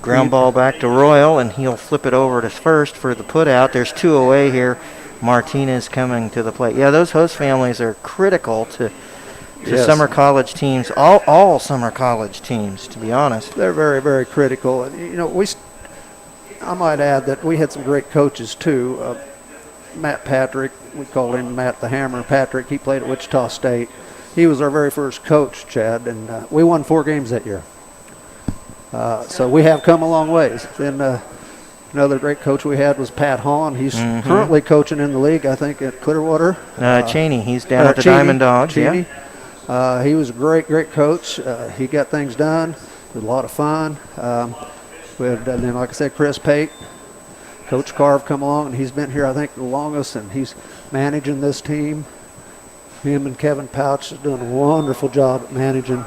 Ground ball back to Royal, and he'll flip it over to first for the put out. There's 2 away here. Martinez coming to the plate. Yeah, those host families are critical to Yes. summer college teams, all summer college teams, to be honest. They're very, very critical. And, you know, I might add that we had some great coaches, too. Matt Patrick, we called him Matt the Hammer Patrick. He played at Wichita State. He was our very first coach, Chad, and we won 4 games that year. So we have come a long ways. Then another great coach we had was Pat Hahn. He's currently coaching in the league, I think, at Clearwater. Cheney, he's down at the Cheney, Diamond Dogs. Cheney. Yeah. He was a great, great coach. He got things done. It was a lot of fun. We had, and then, like I said, Chris Pate, Coach Carve come along, and he's been here, I think, the longest, and he's managing this team. Him and Kevin Pouch is doing a wonderful job at managing.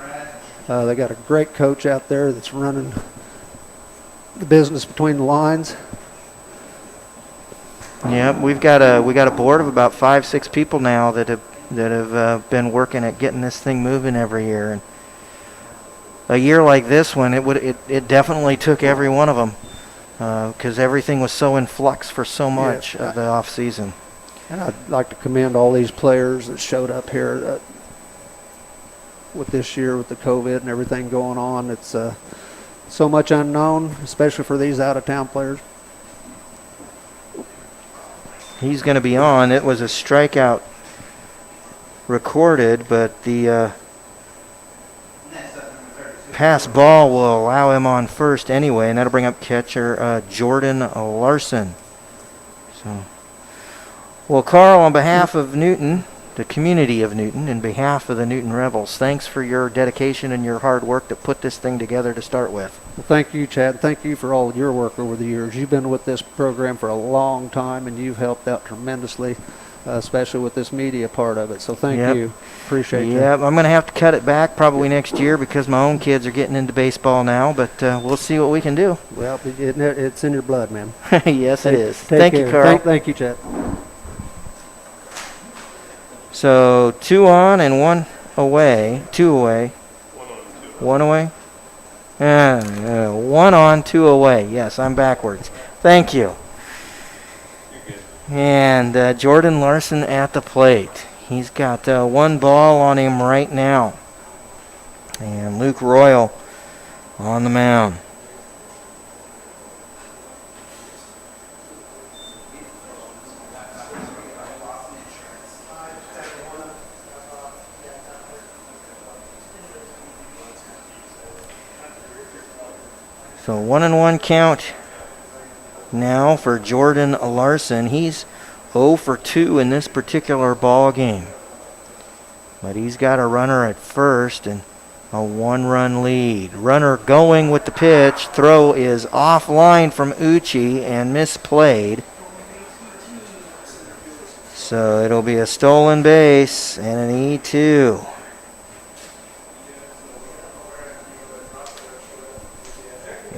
They got a great coach out there that's running the business between the lines. Yeah, we got a board of about 5-6 people now that have been working at getting this thing moving every year. And a year like this one, it definitely took every one of them because everything was so in flux for so much of the off season. And I'd like to commend all these players that showed up here with this year with the COVID and everything going on. It's so much unknown, especially for these out-of-town players. He's going to be on. It was a strikeout recorded, but the pass ball will allow him on first anyway, and that'll bring up catcher Jordan Larson. So, well, Carl, on behalf of Newton, the community of Newton, in behalf of the Newton Rebels, thanks for your dedication and your hard work to put this thing together to start with. Well, thank you, Chad. Thank you for all your work over the years. You've been with this program for a long time, and you've helped out tremendously, especially with this media part of it. So thank you. Appreciate you. Yeah, I'm going to have to cut it back probably next year because my own kids are getting into baseball now, but we'll see what we can do. Well, it's in your blood, man. Yes, it is. Take Thank care. you, Carl. Thank you, Chad. So 2 on and 1 away. 2 away. 1 away. 1 on, 2 away. Yes, I'm backwards. Thank you. And Jordan Larson at the plate. He's got 1 ball on him right now. And Luke Royal on the mound. So 1-1 count now for Jordan Larson. He's 0 for 2 in this particular ball game. But he's got a runner at first and a 1-run lead. Runner going with the pitch. Throw is offline from Uchi and misplayed. So it'll be a stolen base and an E2.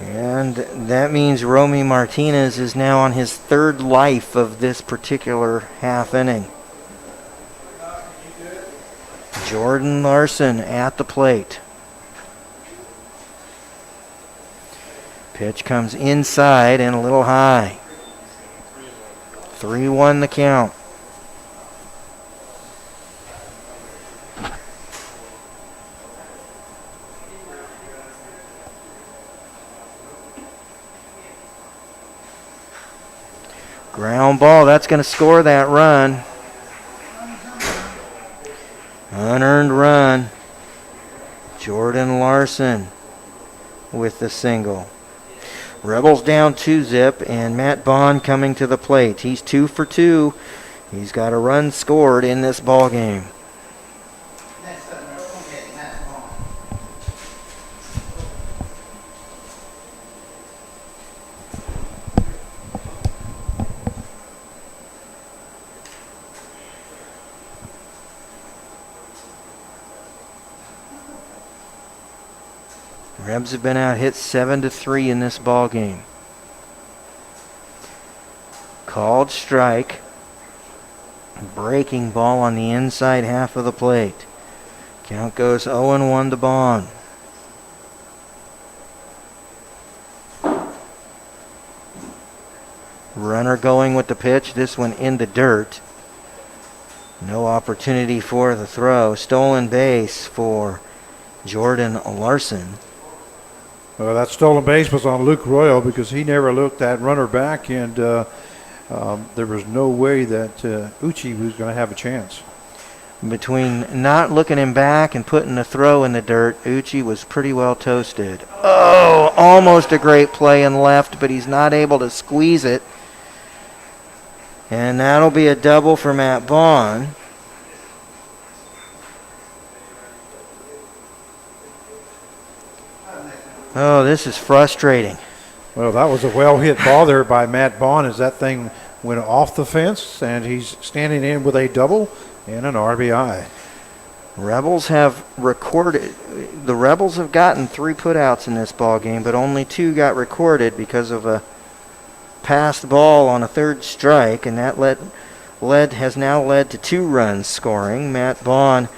And And that means Romy Martinez is now on his third life of this particular half inning. Jordan Larson at the plate. Pitch comes inside and a little high. 3-1 the count. Ground ball, that's going to score that run. Unearned run. Jordan Larson with the single. Rebels down 2-zip, and Matt Bond coming to the plate. He's 2 for 2. He's got a run scored in this ball game. Rebs have been out hit 7-3 in this ball game. Called strike. Breaking ball on the inside half of the plate. Count goes 0-1 to Bond. Runner going with the pitch. This one in the dirt. No opportunity for the throw. Stolen base for Jordan Larson. Well, that stolen base was on Luke Royal because he never looked that runner back, and there was no way that Uchi was going to have a chance. Between not looking him back and putting the throw in the dirt, Uchi was pretty well toasted. Oh, almost a great play in left, but he's not able to squeeze it. And that'll be a double for Matt Bond. Oh, this is frustrating. Well, that was a well-hit ball there by Matt Bond as that thing went off the fence, and he's standing in with a double and an RBI. Rebels have recorded. The Rebels have gotten 3 putouts in this ball game, but only 2 got recorded because of a passed ball on a third strike, and that has now led to 2 runs scoring. Matt Bond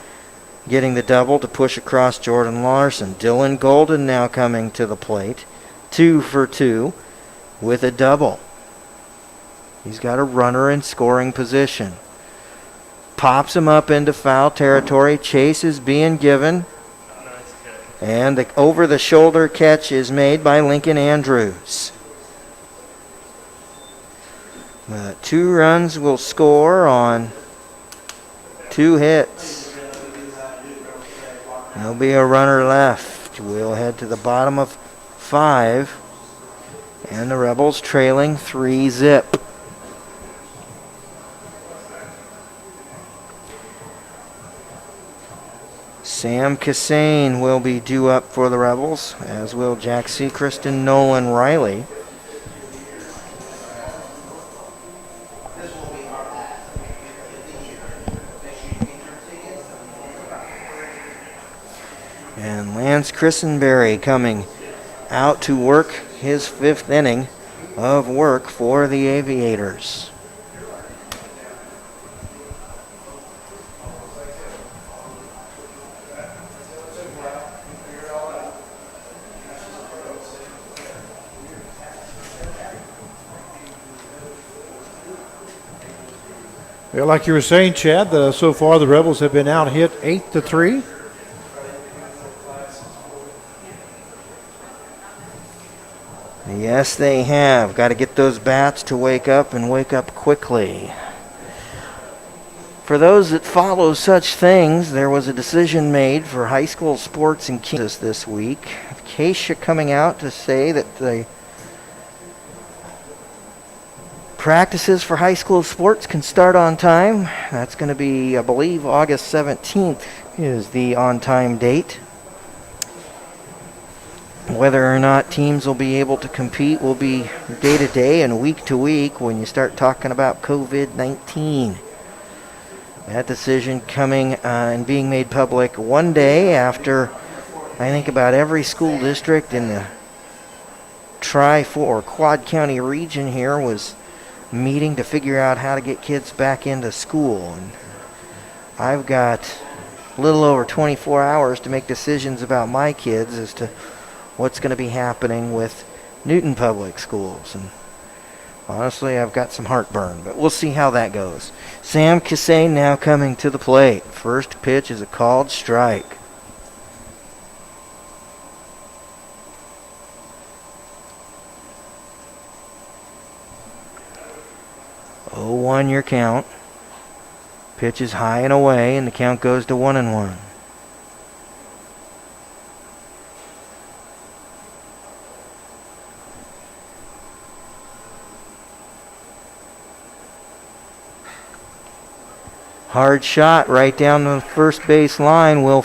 getting the double to push across Jordan Larson. Dylan Golden now coming to the plate. 2 for 2 with a double. He's got a runner in scoring position. Pops him up into foul territory. Chase is being given. And the over-the-shoulder catch is made by Lincoln Andrews. 2 runs will score on 2 hits. There'll be a runner left. We'll head to the bottom of 5. And the Rebels trailing 3-zip. Sam Cassane will be due up for the Rebels, as will Jack Sechrist and Nolan Riley. And Lance Christenberry coming out to work his 5th inning of work for the Aviators. Well, like you were saying, Chad, so far the Rebels have been out hit 8-3. Yes, they have. Got to get those bats to wake up and wake up quickly. For those that follow such things, there was a decision made for high school sports in Kansas this week. Acacia coming out to say that the practices for high school sports can start on time. That's going to be, I believe, August 17th is the on-time date. Whether or not teams will be able to compete will be day to day and week to week when you start talking about COVID-19. That decision coming and being made public one day after I think about every school district in the Quad County region here was meeting to figure out how to get kids back into school. And I've got a little over 24 hours to make decisions about my kids as to what's going to be happening with Newton Public Schools. And honestly, I've got some heartburn, but we'll see how that goes. Sam Cassay now coming to the plate. First pitch is a called strike. Oh, 1 your count. Pitch is high and away, and the count goes to 1-1. Hard shot right down the first base line will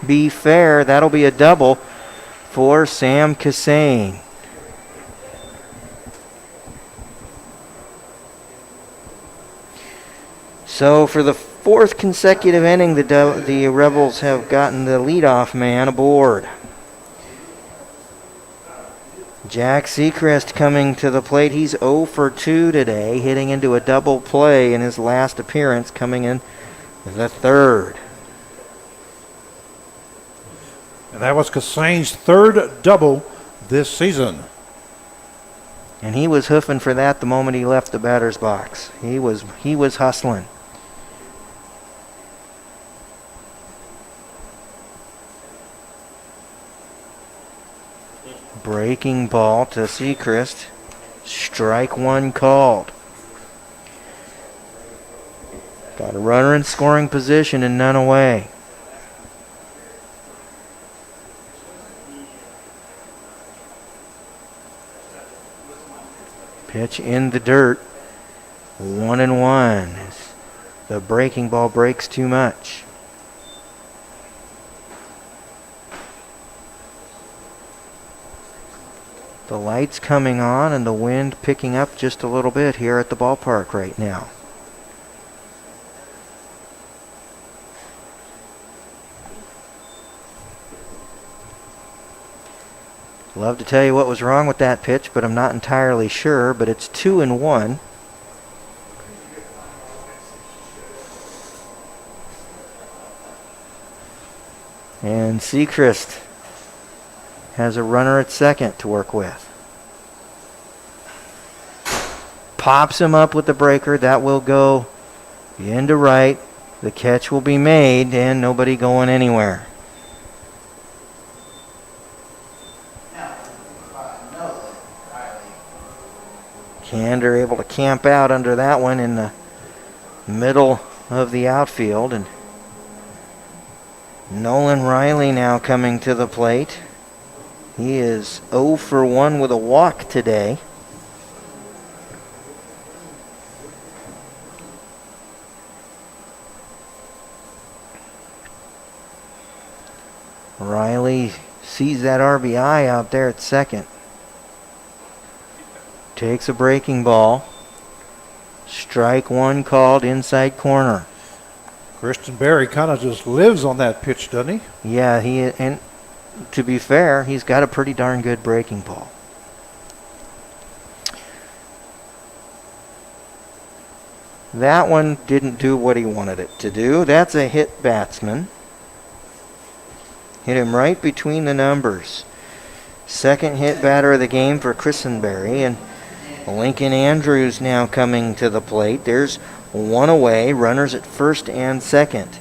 be fair. That'll be a double for Sam Cassane. So for the fourth consecutive inning, the Rebels have gotten the leadoff man aboard. Jack Seacrest coming to the plate. He's 0 for 2 today, hitting into a double play in his last appearance, coming in the third. And that was Cassane's third double this season. And he was hoofing for that the moment he left the batter's box. He was hustling. Breaking ball to Seacrest. Strike one called. Got a runner in scoring position and none away. Pitch in the dirt. 1-1. The breaking ball breaks too much. The lights coming on and the wind picking up just a little bit here at the ballpark right now. Love to tell you what was wrong with that pitch, but I'm not entirely sure. But it's 2-1. And Seacrest has a runner at second to work with. Pops him up with the breaker. That will go into right. The catch will be made and nobody going anywhere. Kander able to camp out under that one in the middle of the outfield. And Nolan Riley now coming to the plate. He is 0 for 1 with a walk today. Riley sees that RBI out there at second. Takes a breaking ball. Strike one called, inside corner. Christian Berry kind of just lives on that pitch, doesn't he? Yeah, and to be fair, he's got a pretty darn good breaking ball. That one didn't do what he wanted it to do. That's a hit batsman. Hit him right between the numbers. Second hit batter of the game for Christenberry, and Lincoln Andrews now coming to the plate. There's one away, runners at first and second.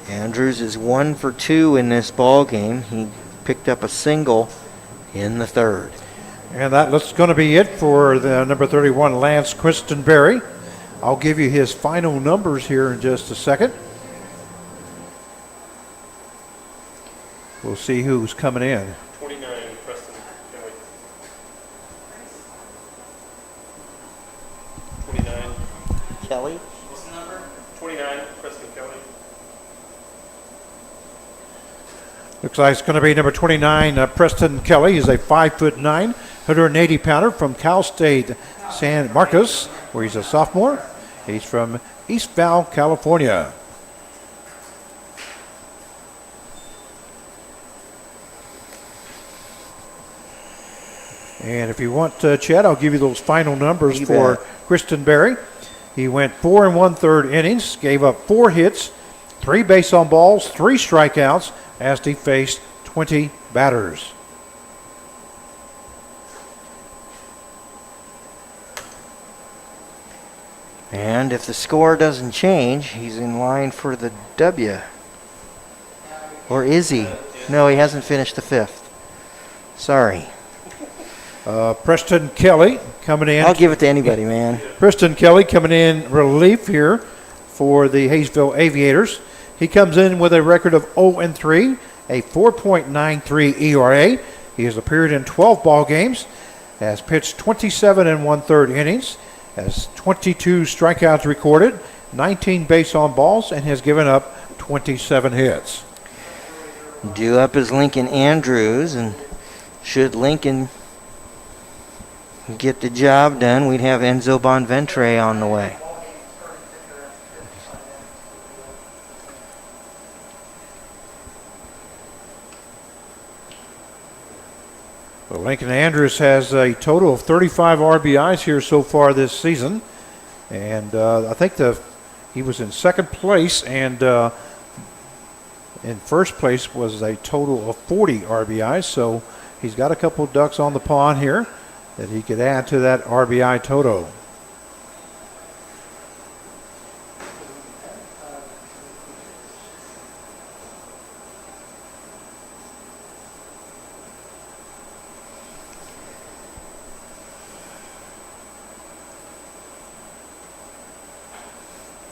Andrews is 1 for 2 in this ball game. He picked up a single in the third. And that's going to be it for the number 31, Lance Christenberry. I'll give you his final numbers here in just a second. We'll see who's coming in. 29, Preston Kelly. 29. Kelly? What's the number? 29, Preston Kelly. Looks like it's going to be number 29, Preston Kelly. He's a 5'9", 180-pounder from Cal State San Marcos, where he's a sophomore. He's from East Val, California. And if you want, Chad, I'll give you those final numbers You for bet. Kristen Berry. He went 4 1/3 innings, gave up 4 hits, 3 base on balls, 3 strikeouts, as he faced 20 batters. And if the score doesn't change, he's in line for the W. Or is he? No, he hasn't finished the 5th. Sorry. Preston Kelly coming in. I'll give it to anybody, man. Preston Kelly coming in relief here for the Haysville Aviators. He comes in with a record of 0-3, a 4.93 ERA. He has appeared in 12 ball games, has pitched 27 1/3 innings, has 22 strikeouts recorded, 19 base on balls, and has given up 27 hits. Due up is Lincoln Andrews, and should Lincoln get the job done, we'd have Enzo Bonventre on the way. Well, Lincoln Andrews has a total of 35 RBIs here so far this season, and I think he was in second place, and in first place was a total of 40 RBIs. So he's got a couple of ducks on the pond here that he could add to that RBI total.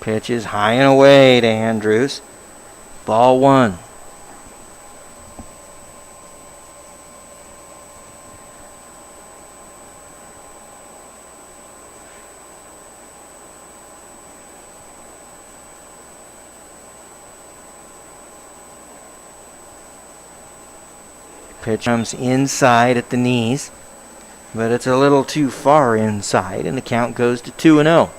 Pitch is high and away to Andrews. Ball 1. Pitch comes inside at the knees, but it's a little too far inside, and the count goes to 2-0.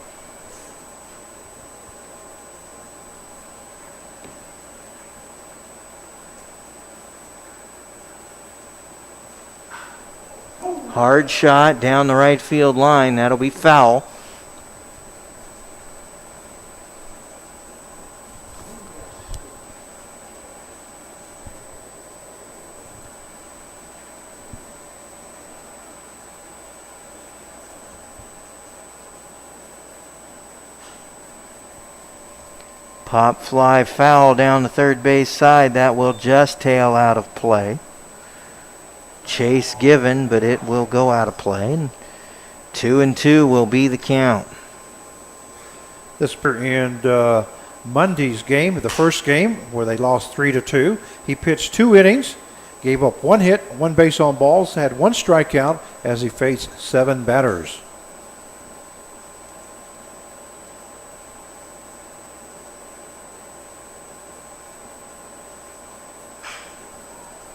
Hard shot down the right field line. That'll be foul. Pop fly foul down the third base side. That will just tail out of play. Chase given, but it will go out of play. And 2-2 will be the count. This in Monday's game, the first game, where they lost 3-2. He pitched 2 innings, gave up 1 hit, 1 base on balls, had 1 strikeout as he faced 7 batters.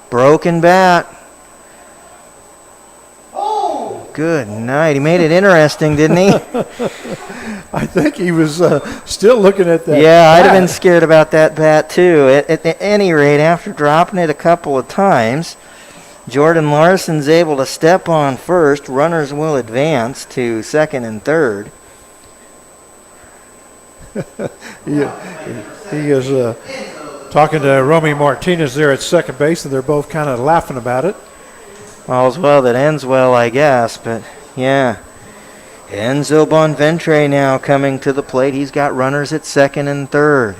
Broken bat. Good night. He made it interesting, didn't he? I think he was still looking at that. Yeah, I'd have bat. been scared about that bat, too. At any rate, after dropping it a couple of times, Jordan Larson's able to step on first. Runners will advance to second and third. He is talking to Romy Martinez there at second base, and they're both kind of laughing about it. All's well that ends well, I guess, but yeah. Enzo Bonventre now coming to the plate. He's got runners at second and third.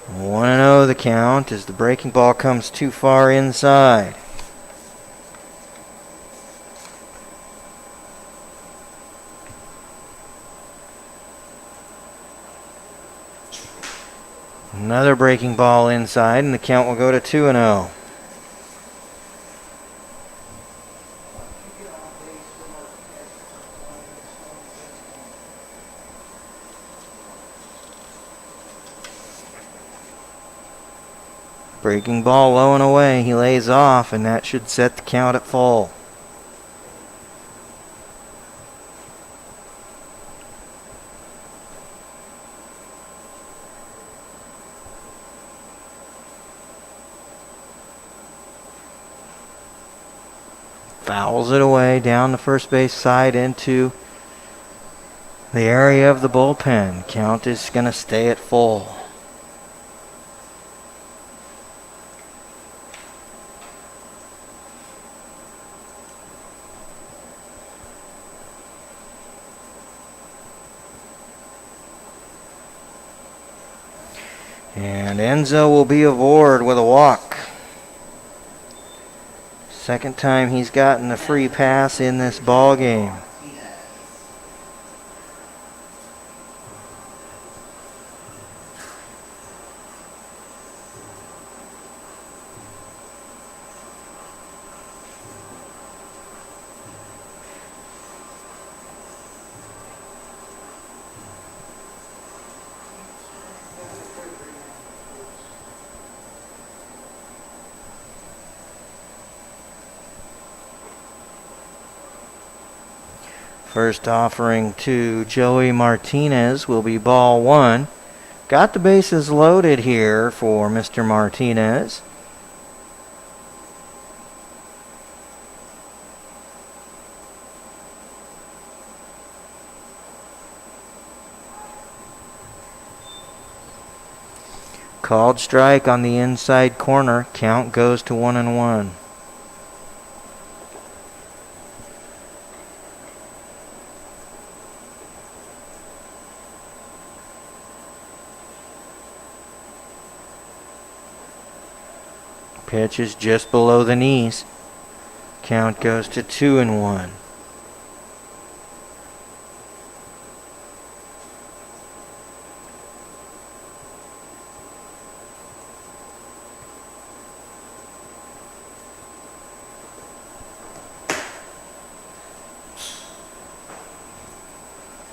One and 0 the count as the breaking ball comes too far inside. Another breaking ball inside, and the count will go to 2-0. Breaking ball low and away. He lays off, and that should set the count at full. Fouls it away down the first base side into the area of the bullpen. Count is going to stay at full. And Enzo will be aboard with a walk. Second time he's gotten a free pass in this ball game. First offering to Joey Martinez will be ball one. Got the bases loaded here for Mr. Martinez. Called strike on the inside corner. Count goes to 1-1. Pitch is just below the knees. Count goes to 2-1.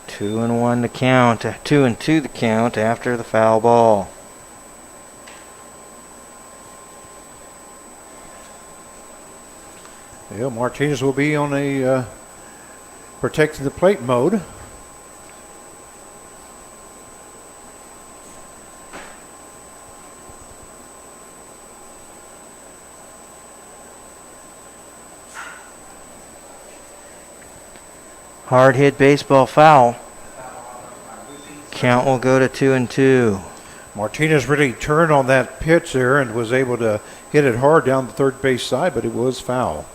Two and one to count. 2-2 the count after the foul ball. Yeah, Martinez will be on a protecting the plate mode. Hard hit baseball foul. Count will go to 2-2. Martinez really turned on that pitch there and was able to hit it hard down the third base side, but it was foul.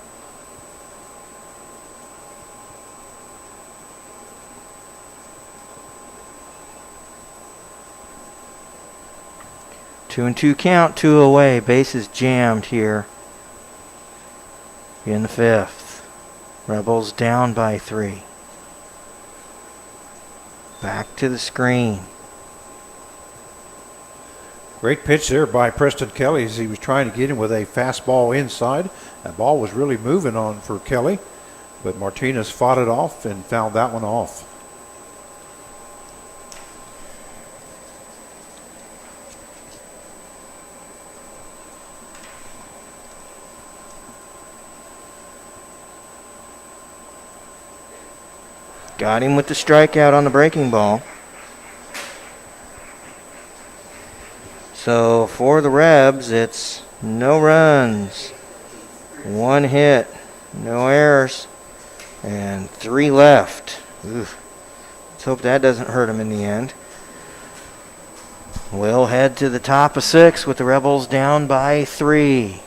Two and two count, two away. Bases jammed here in the fifth. Rebels down by 3. Back to the screen. Great pitch there by Preston Kelly as he was trying to get him with a fastball inside. That ball was really moving on for Kelly, but Martinez fought it off and fouled that one off. Got him with the strikeout on the breaking ball. So for the Rebs, it's no runs, 1 hit, no errors, and 3 left. Oof. Let's hope that doesn't hurt him in the end. We'll head to the top of 6 with the Rebels down by 3.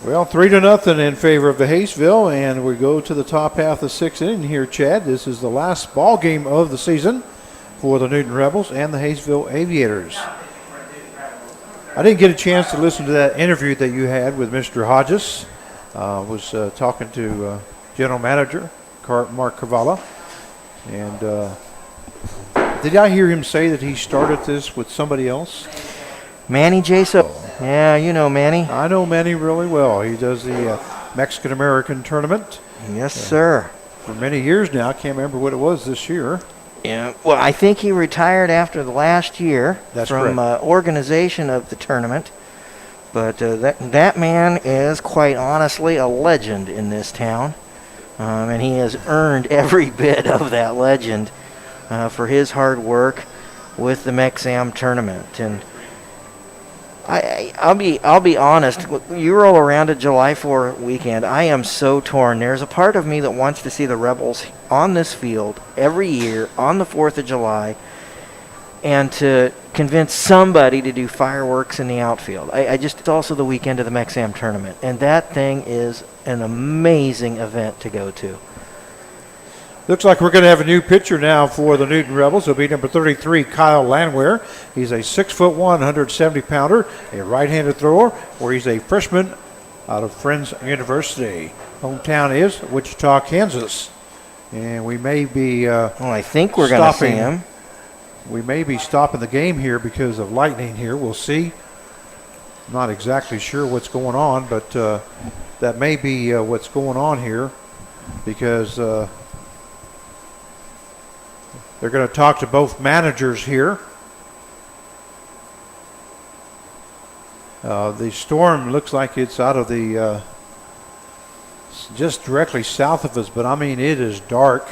Well, 3-0 in favor of the Haysville, and we go to the top half of the 6th inning here, Chad. This is the last ball game of the season for the Newton Rebels and the Haysville Aviators. I didn't get a chance to listen to that interview that you had with Mr. Hodges. Was talking to General Manager Mark Cavallo, and did I hear him say that he started this with somebody else? Manny Jaso. Yeah, you know Manny. I know Manny really well. He does the Mexican-American tournament. Yes, sir. For many years now. I can't remember what it was this year. Yeah, well, I think he retired after the last year That's from organization of the tournament. But that man is quite honestly a legend in this town. And he has earned every bit of that legend for his hard work with the Mexam tournament. And I'll be honest. You roll around a July 4 weekend, I am so torn. There's a part of me that wants to see the Rebels on this field every year on the 4th of July, and to convince somebody to do fireworks in the outfield. It's also the weekend of the Mex-Am tournament, and that thing is an amazing event to go to. Looks like we're going to have a new pitcher now for the Newton Rebels. It'll be number 33, Kyle Landwehr. He's a 6'1", 170-pounder, a right-handed thrower, where he's a freshman out of Friends University. Hometown is Wichita, Kansas. And we may be I think we're going to see him. We may be stopping the game here because of lightning here. We'll see. Not exactly sure what's going on, but that may be what's going on here, because they're going to talk to both managers here. The storm looks like it's out of the just directly south of us, but I mean it is dark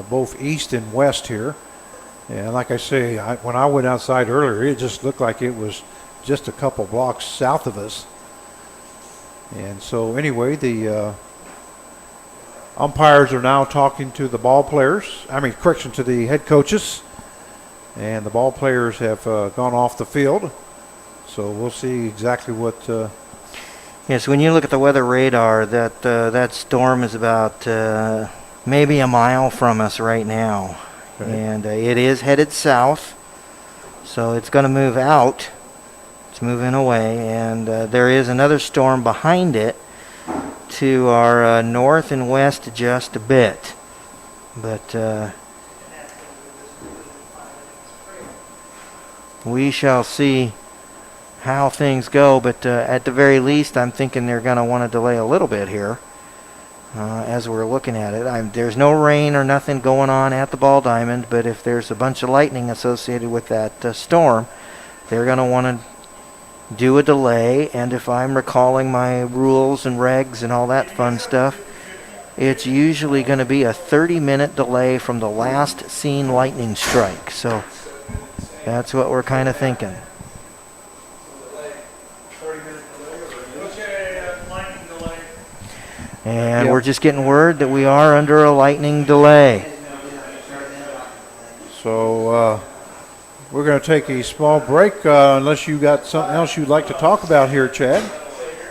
both east and west here. And like I say, when I went outside earlier, it just looked like it was just a couple blocks south of us. And so anyway, the umpires are now talking to the ball players. To the head coaches. And the ball players have gone off the field. So we'll see exactly what... Yes, when you look at the weather radar, that storm is about maybe a mile from us right now. Okay. And it is headed south. So it's going to move out. It's moving away. And there is another storm behind it to our north and west just a bit. But we shall see how things go. But at the very least, I'm thinking they're going to want to delay a little bit here as we're looking at it. There's no rain or nothing going on at the Ball Diamond, but if there's a bunch of lightning associated with that storm, they're going to want to do a delay. And if I'm recalling my rules and regs and all that fun stuff, it's usually going to be a 30-minute delay from the last seen lightning strike. So that's what we're kind of thinking. And we're just getting word that we are under a lightning delay. So we're going to take a small break unless you got something else you'd like to talk about here, Chad.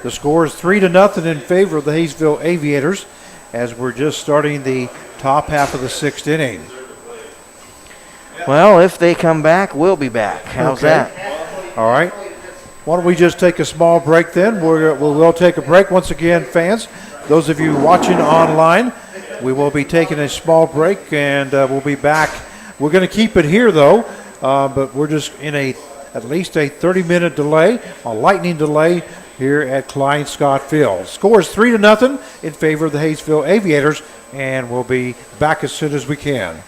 The score is 3-0 in favor of the Haysville Aviators as we're just starting the top half of the 6th inning. Well, if they come back, we'll be back. How's that? All right. Why don't we just take a small break then? We'll take a break. Once again, fans, those of you watching online, we will be taking a small break and we'll be back. We're going to keep it here, though, but we're just in at least a 30-minute delay, a lightning delay here at Klein Scott Field. Score is 3-0 in favor of the Haysville Aviators, and we'll be back as soon as we can.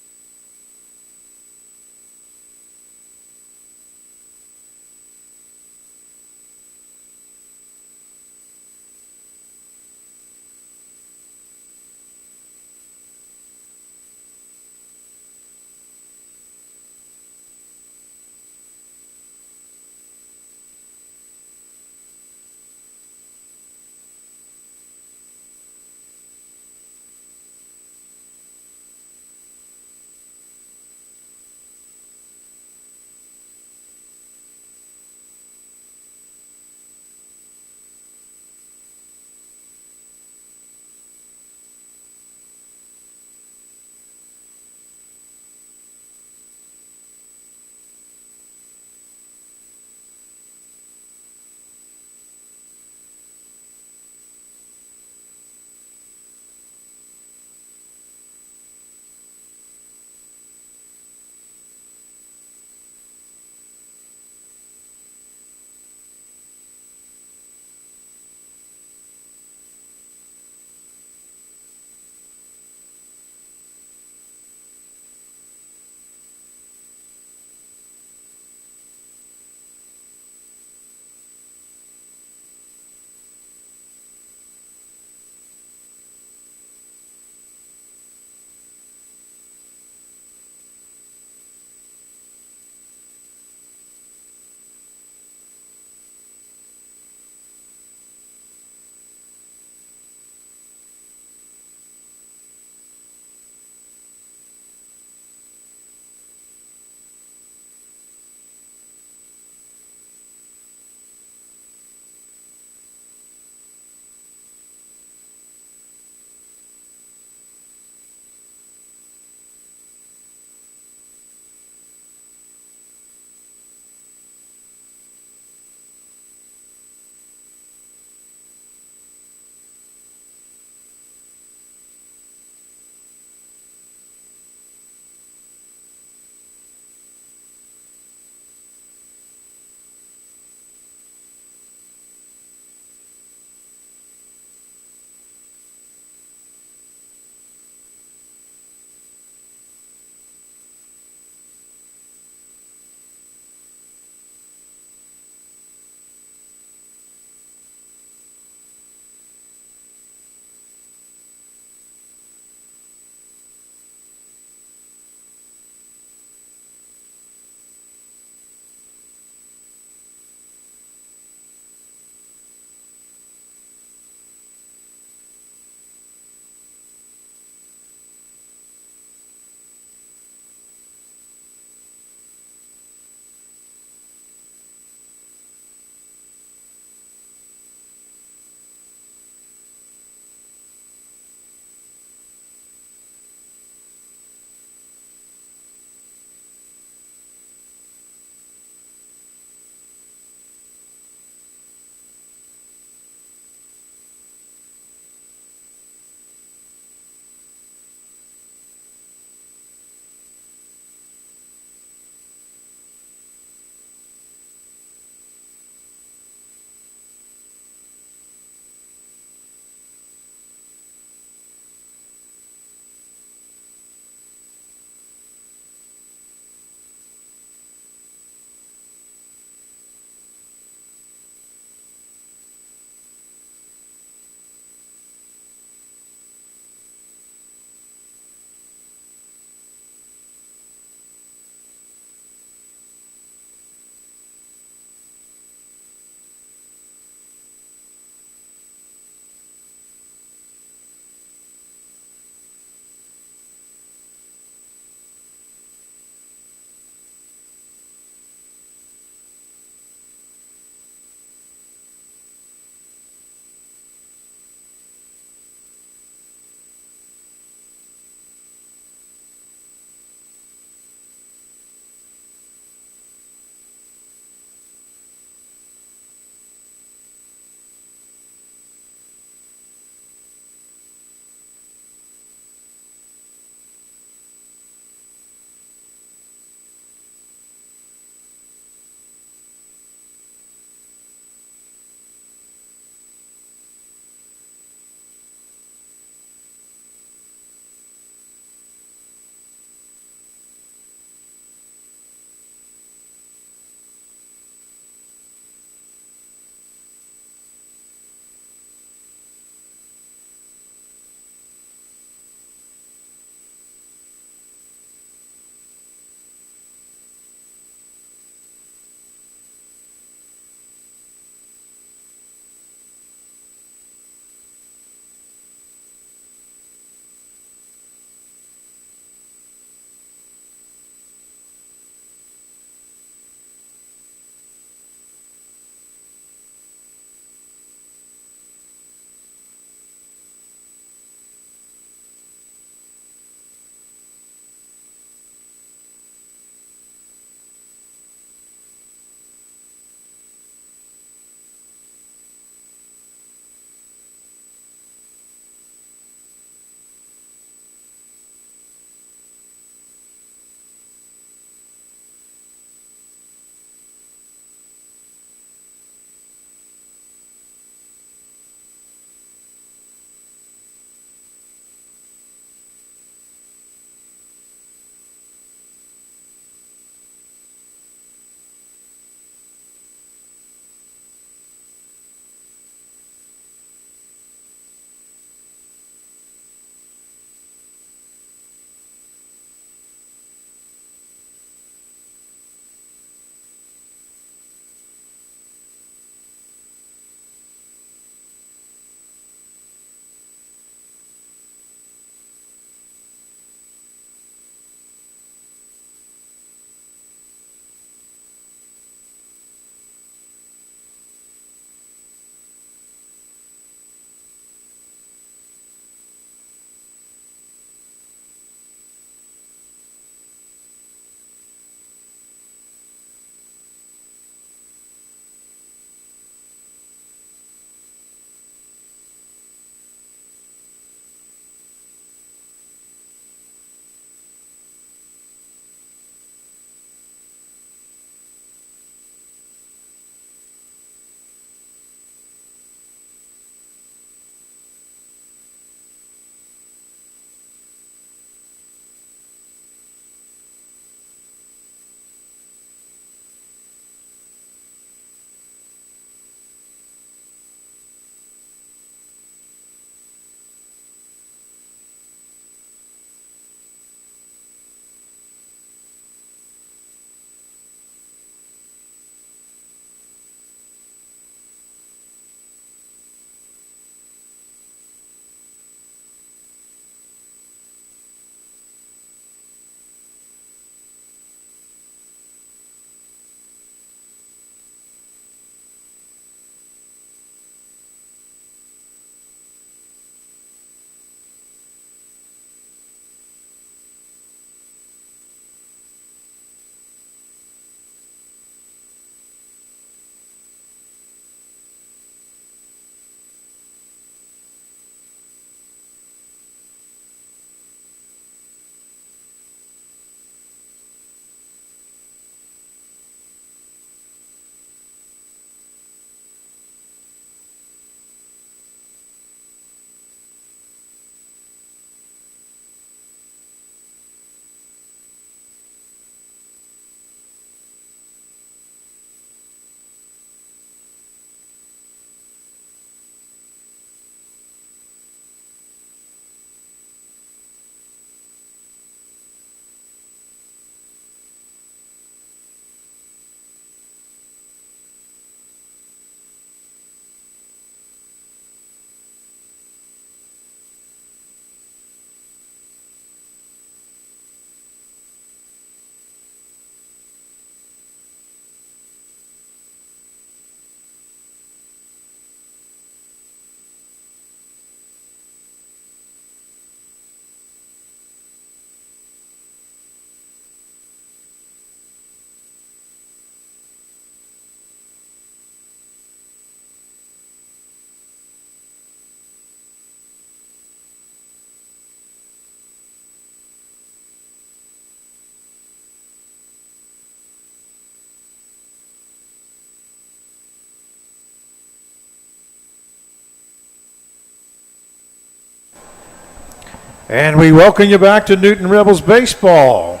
And we welcome you back to Newton Rebels Baseball.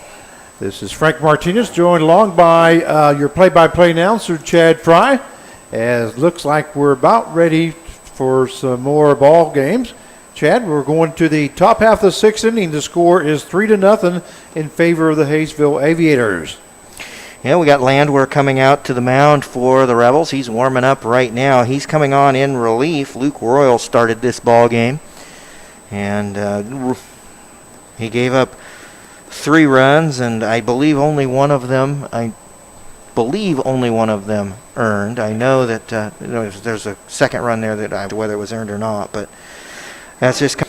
This is Frank Martinez, joined along by your play-by-play announcer, Chad Fry. As looks like we're about ready for some more ball games. Chad, we're going to the top half of the sixth inning. The score is 3-0 in favor of the Haysville Aviators. Yeah, we got Landwehr coming out to the mound for the Rebels. He's warming up right now. He's coming on in relief. Luke Royal started this ball game. And he gave up 3 runs, and I believe only one of them earned. I know that there's a second run there that whether it was earned or not, but that's just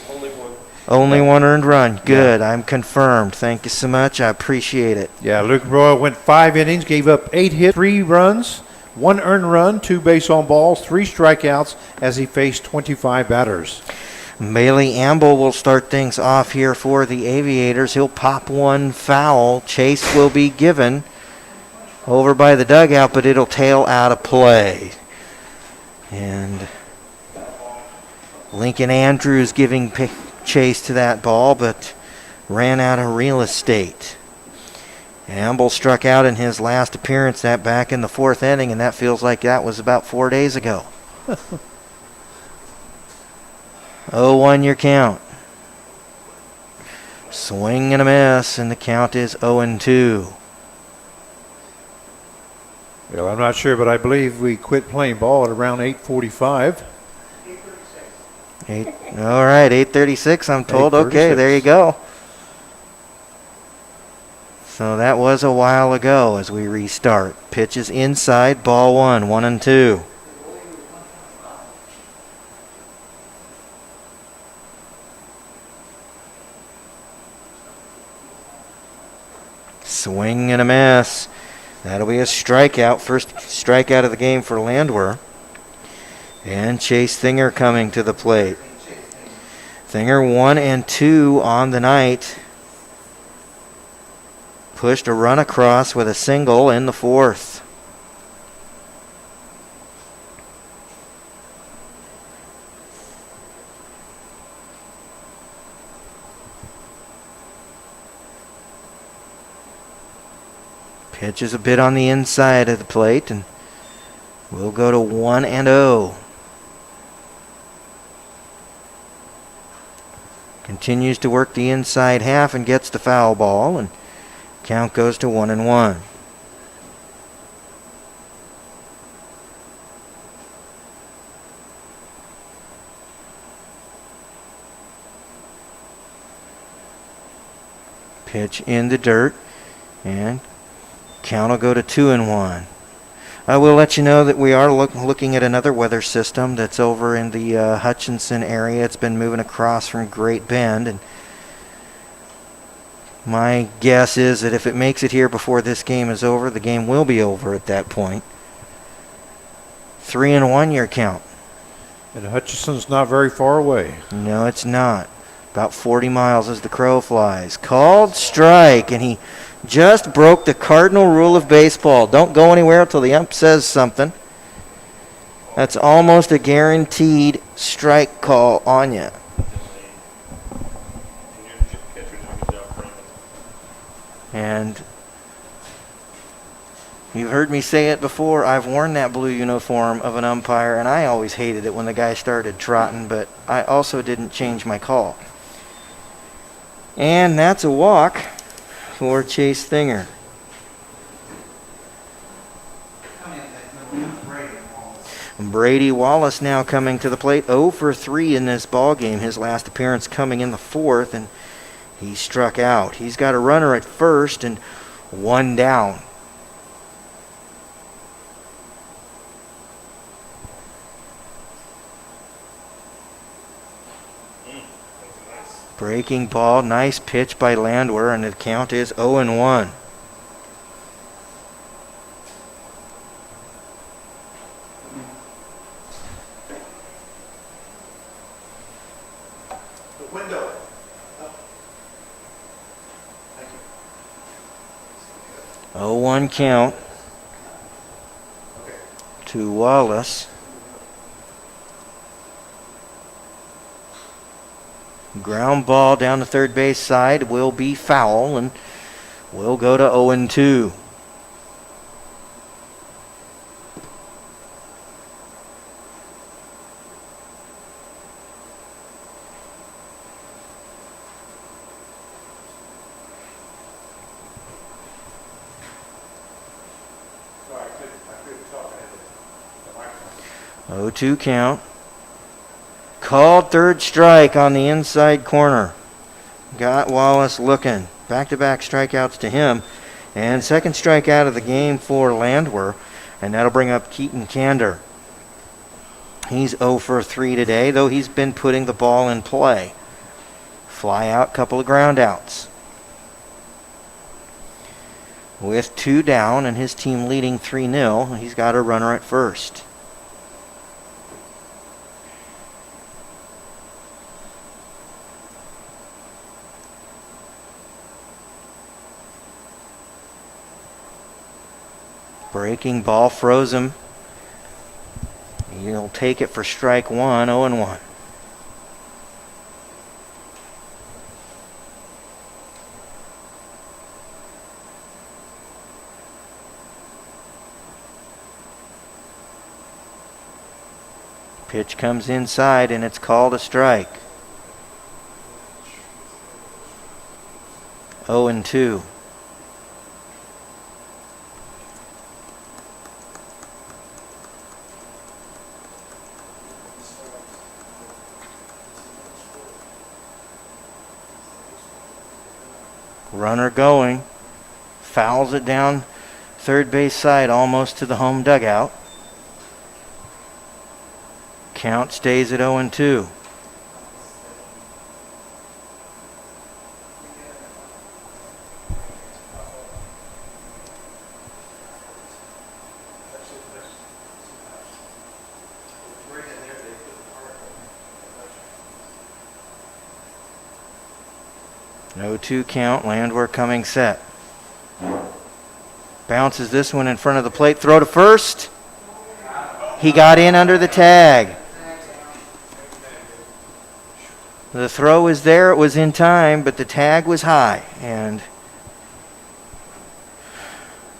only one earned run. Good. Yeah. I'm confirmed. Thank you so much. I appreciate it. Yeah, Luke Royal went 5 innings, gave up 8 hits, 3 runs, 1 earned run, 2 base on balls, 3 strikeouts as he faced 25 batters. Bailey Amble will start things off here for the Aviators. He'll pop one foul. Chase will be given over by the dugout, but it'll tail out of play. And Lincoln Andrews giving chase to that ball, but ran out of real estate. Amble struck out in his last appearance back in the 4th inning, and that feels like that was about 4 days ago. 0-1 your count. Swing and a miss, and the count is 0-2. Well, I'm not sure, but I believe we quit playing ball at around 8:45. All right, 8:36, I'm told. 8:36. Okay, there you go. So that was a while ago as we restart. Pitch is inside, ball 1, 1-2. Swing and a miss. That'll be a strikeout. First strikeout of the game for Landwehr. And Chase Thinger coming to the plate. Thinger 1-2 on the night. Pushed a run across with a single in the 4th. Pitch is a bit on the inside of the plate, and we'll go to 1-0. Continues to work the inside half and gets the foul ball, and count goes to 1-1. Pitch in the dirt, and count will go to 2-1. I will let you know that we are looking at another weather system that's over in the Hutchinson area. It's been moving across from Great Bend, and my guess is that if it makes it here before this game is over, the game will be over at that point. 3-1 your count. And Hutchinson's not very far away. No, it's not. About 40 miles as the crow flies. Called strike, and he just broke the cardinal rule of baseball. Don't go anywhere until the ump says something. That's almost a guaranteed strike call on you. And you've heard me say it before. I've worn that blue uniform of an umpire, and I always hated it when the guy started trotting, but I also didn't change my call. And that's a walk for Chase Thinger. Brady Wallace now coming to the plate, 0 for 3 in this ball game. His last appearance coming in the 4th, and he struck out. He's got a runner at first and 1 down. Breaking ball, nice pitch by Landwehr, and the count is 0-1. The window. 0-1 count to Wallace. Ground ball down the third base side will be foul, and we'll go to 0-2. So I couldn't talk. I had the microphone. 0-2 count. Called third strike on the inside corner. Got Wallace looking. Back-to-back strikeouts to him. And second strikeout of the game for Landwehr. And that'll bring up Keaton Kander. He's 0 for 3 today, though he's been putting the ball in play. Fly out, couple of ground outs. With 2 down and his team leading 3-0, he's got a runner at first. Breaking ball froze him. He'll take it for strike 1, 0-1. Pitch comes inside and it's called a strike. 0-2. Runner going, fouls it down third base side almost to the home dugout. Count stays at 0-2. No 2 count, Landwehr coming set. Bounces this one in front of the plate, throw to first. He got in under the tag. The throw is there, it was in time, but the tag was high, and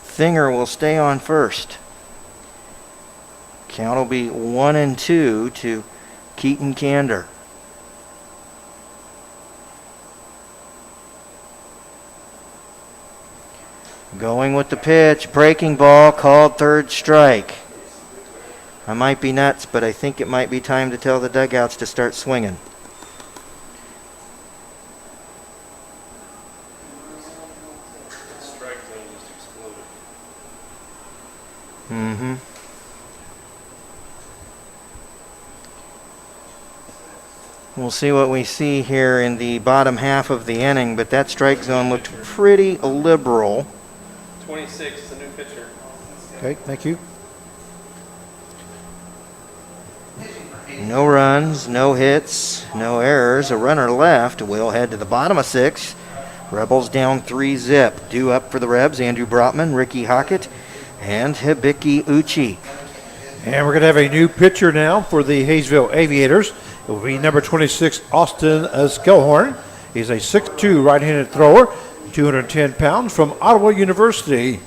Thinger will stay on first. Count will be 1-2 to Keaton Kander. Going with the pitch, breaking ball, called third strike. I might be nuts, but I think it might be time to tell the dugouts to start swinging. Strike zone just exploded. Mm-hmm. We'll see what we see here in the bottom half of the inning, but that strike zone looked pretty liberal. 26, the new pitcher. Okay, thank you. No runs, no hits, no errors. A runner left. We'll head to the bottom of 6. Rebels down 3-zip. Due up for the Rebs, Andrew Brotman, Ricky Hockett, and Hibiki Uchi. And we're going to have a new pitcher now for the Haysville Aviators. It will be number 26, Austin Skellhorn. He's a 6'2" right-handed thrower, 210 pounds, from Ottawa University.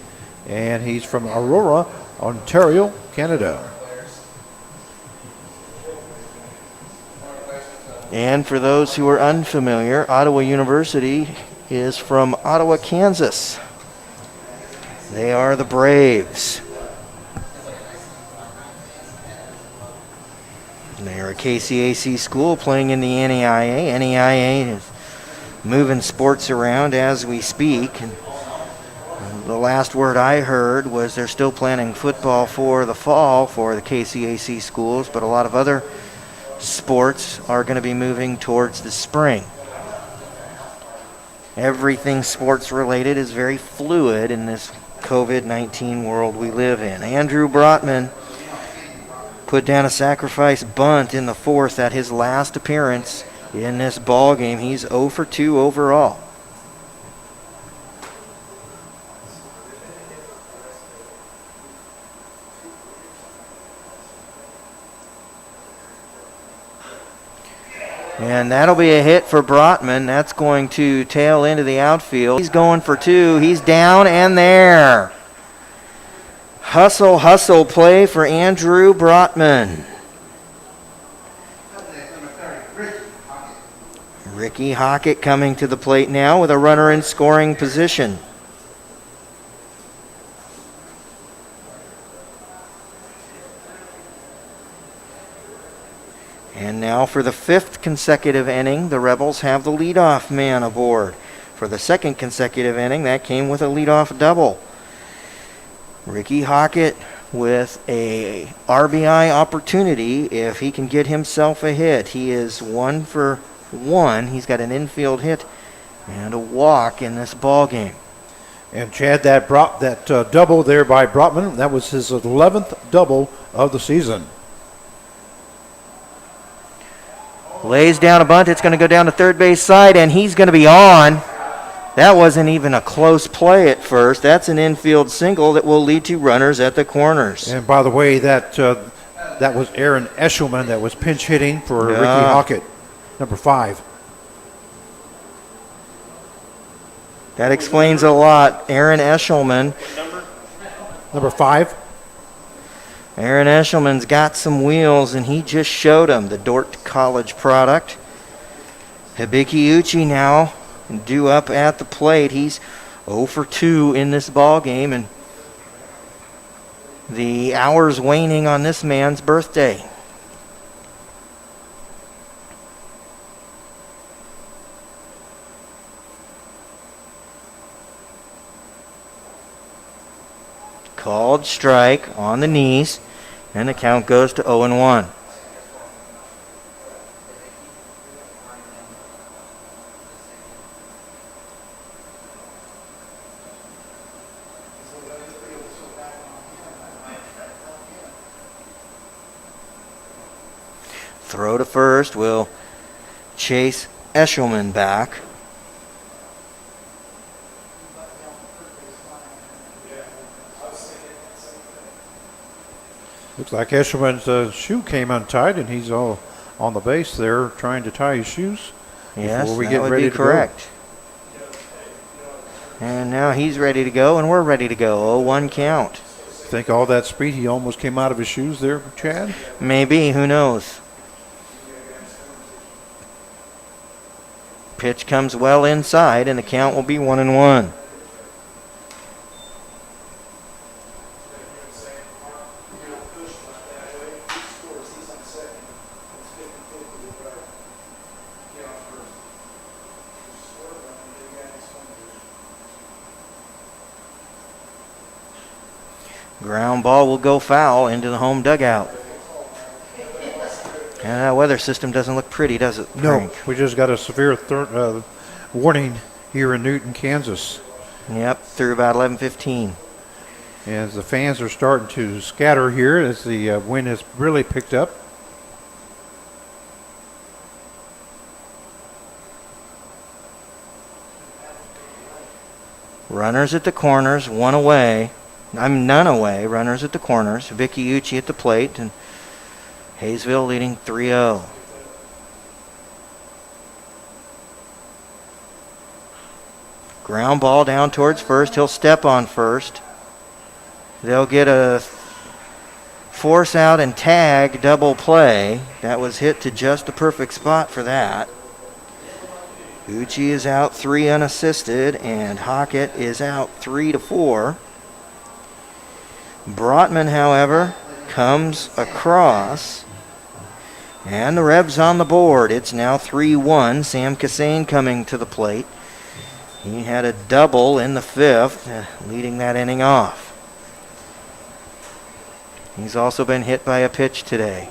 And he's from Aurora, Ontario, Canada. And for those who are unfamiliar, Ottawa University is from Ottawa, Kansas. They are the Braves. They are a KCAC school playing in the NEIA. NEIA is moving sports around as we speak. And the last word I heard was they're still planning football for the fall for the KCAC schools, but a lot of other sports are going to be moving towards the spring. Everything sports related is very fluid in this COVID-19 world we live in. Andrew Brotman put down a sacrifice bunt in the 4th at his last appearance in this ball game. He's 0 for 2 overall. And that'll be a hit for Brotman. That's going to tail into the outfield. He's going for 2. He's down and there. Hustle play for Andrew Brotman. Ricky Hockett coming to the plate now with a runner in scoring position. And now for the 5th consecutive inning, the Rebels have the leadoff man aboard. For the 2nd consecutive inning, that came with a leadoff double. Ricky Hockett with a RBI opportunity if he can get himself a hit. He is 1 for 1. He's got an infield hit and a walk in this ball game. And Chad, that double there by Brotman, that was his 11th double of the season. Lays down a bunt. It's going to go down to third base side, and he's going to be on. That wasn't even a close play at first. That's an infield single that will lead to runners at the corners. And by the way, that was Aaron Eshelman that was pinch hitting for Ricky Hockett, number 5. That explains a lot. Aaron Eshelman. Number 5. Aaron Eshelman's got some wheels, and he just showed them, the Dort College product. Hibiki Uchi now due up at the plate. He's 0 for 2 in this ball game, and the hours waning on this man's birthday. Called strike on the knees, and the count goes to 0-1. Throw to first will chase Eshelman back. Looks like Eshelman's shoe came untied, and he's all on the base there trying to tie his shoes. Yes, before we that get would ready be to correct. And now he's ready to go, and we're ready to go. 0-1 count. Think all that speed, he almost came out of his shoes there, Chad? Maybe, who knows? Pitch comes well inside, and the count will be 1-1. Ground ball will go foul into the home dugout. And that weather system doesn't look pretty, does it, No, Frank? we just got a severe warning here in Newton, Kansas. Yep, through about 11:15. As the fans are starting to scatter here as the wind has really picked up. Runners at the corners, none away. Runners at the corners. Vicky Uchi at the plate, and Haysville leading 3-0. Ground ball down towards first. He'll step on first. They'll get a force out and tag double play. That was hit to just the perfect spot for that. Uchi is out 3 unassisted, and Hockett is out 3-4. Brotman, however, comes across, and the Rebs on the board. It's now 3-1. Sam Cassane coming to the plate. He had a double in the 5th, leading that inning off. He's also been hit by a pitch today.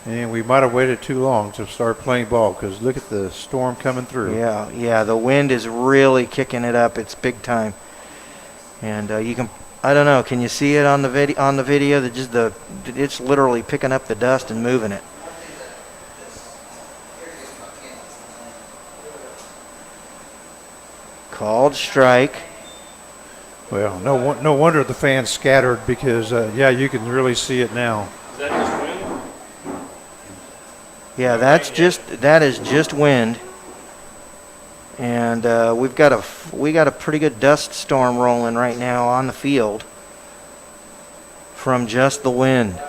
And we might have waited too long to start playing ball because look at the storm coming through. Yeah, the wind is really kicking it up. It's big time. And you can, I don't know, can you see it on the video? It's literally picking up the dust and moving it. Called strike. Well, no wonder the fans scattered because, you can really see it now. Is that just wind? Yeah, that is just wind. And we got a pretty good dust storm rolling right now on the field from just the wind.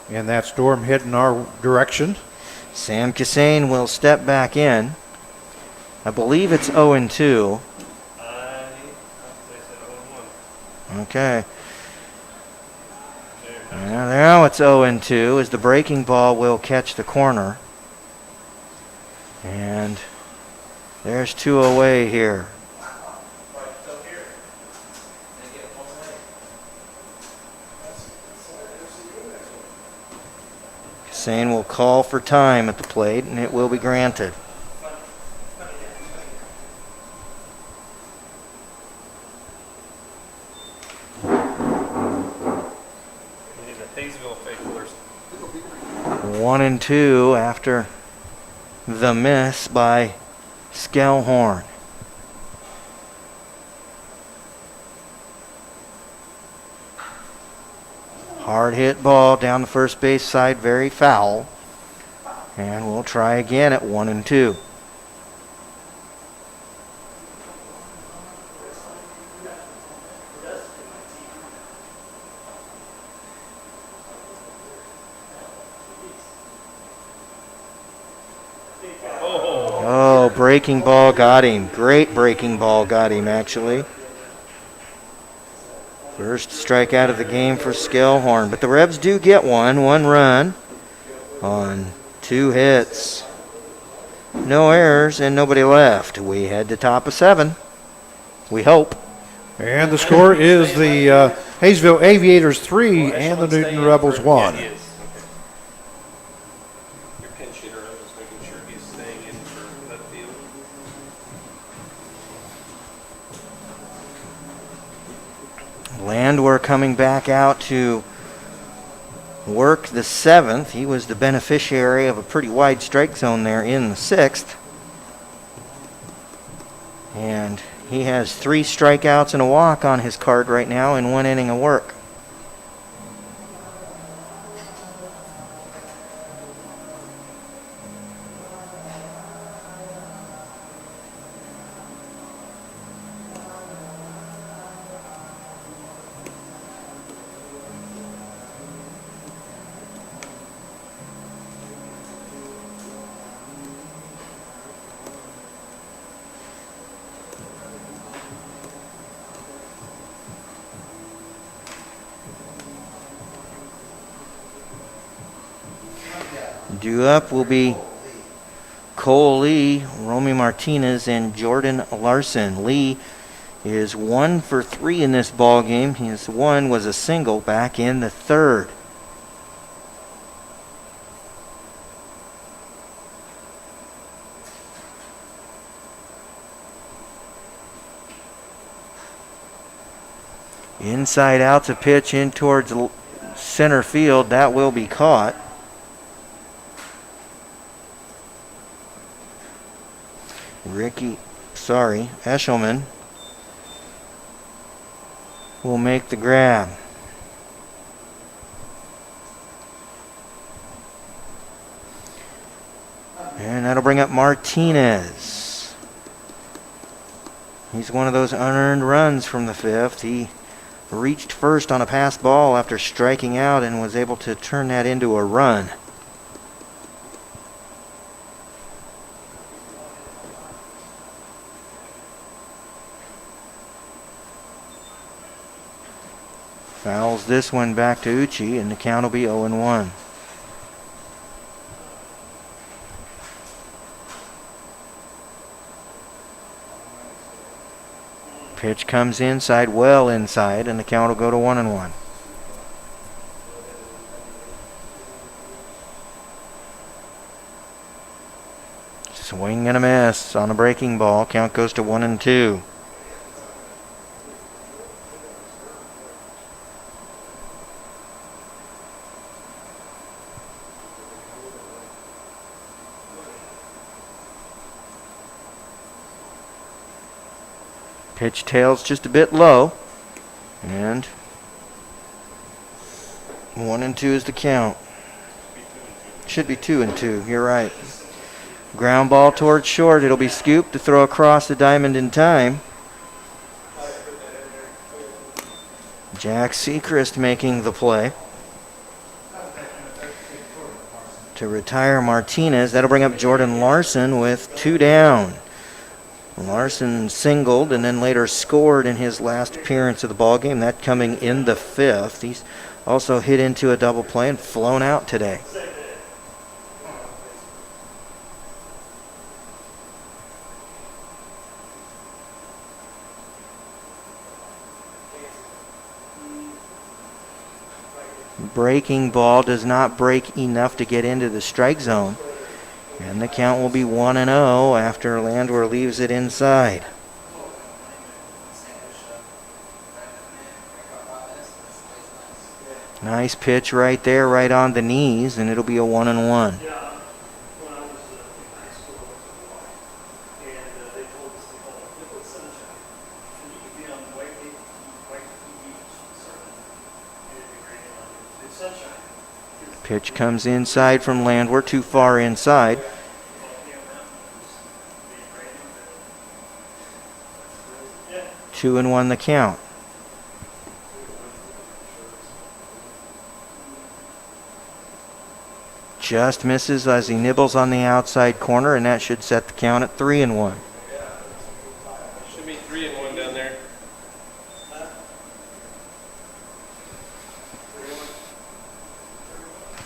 And that storm heading our direction. Sam Cassane will step back in. I believe it's 0-2. Okay. Now it's 0-2 as the breaking ball will catch the corner. And there's 2 away here. Cassane will call for time at the plate, and it will be granted. Haysville faithfulers. 1-2 after the miss by Skellhorn. Hard hit ball down the first base side, very foul. And we'll try again at 1-2. Oh, breaking ball got him. Great breaking ball got him, actually. First strikeout of the game for Skellhorn. But the Rebs do get one run on 2 hits. No errors and nobody left. We head to top of 7. We hope. And the score is the Haysville Aviators 3 and the Newton Rebels 1. Your pinch hitter, I'm just making sure he's staying in for that field. Landwehr coming back out to work the 7th. He was the beneficiary of a pretty wide strike zone there in the 6th. And he has 3 strikeouts and a walk on his card right now in 1 inning of work. Due up will be Cole Lee, Romy Martinez, and Jordan Larson. Lee is 1 for 3 in this ball game. His one was a single back in the 3rd. Inside out to pitch in towards center field. That will be caught. Eshelman will make the grab. And that'll bring up Martinez. He's one of those unearned runs from the 5th. He reached first on a passed ball after striking out and was able to turn that into a run. Fouls this one back to Uchi, and the count will be 0-1. Pitch comes inside, well inside, and the count will go to 1-1. Swing and a miss on a breaking ball. Count goes to 1-2. Pitch tails just a bit low, and 1-2 is the count. Should be 2-2. You're right. Ground ball towards short. It'll be scooped to throw across the diamond in time. Jack Sechrist making the play to retire Martinez. That'll bring up Jordan Larson with 2 down. Larson singled and then later scored in his last appearance of the ballgame. That coming in the 5th. He's also hit into a double play and flown out today. Breaking ball does not break enough to get into the strike zone. And the count will be 1-0 after Landwehr leaves it inside. Nice pitch right there, right on the knees, and it'll be a 1-1. Pitch comes inside from Landwehr, too far inside. Two and one the count. Just misses as he nibbles on the outside corner, and that should set the count at 3-1. Should be 3-1 down there.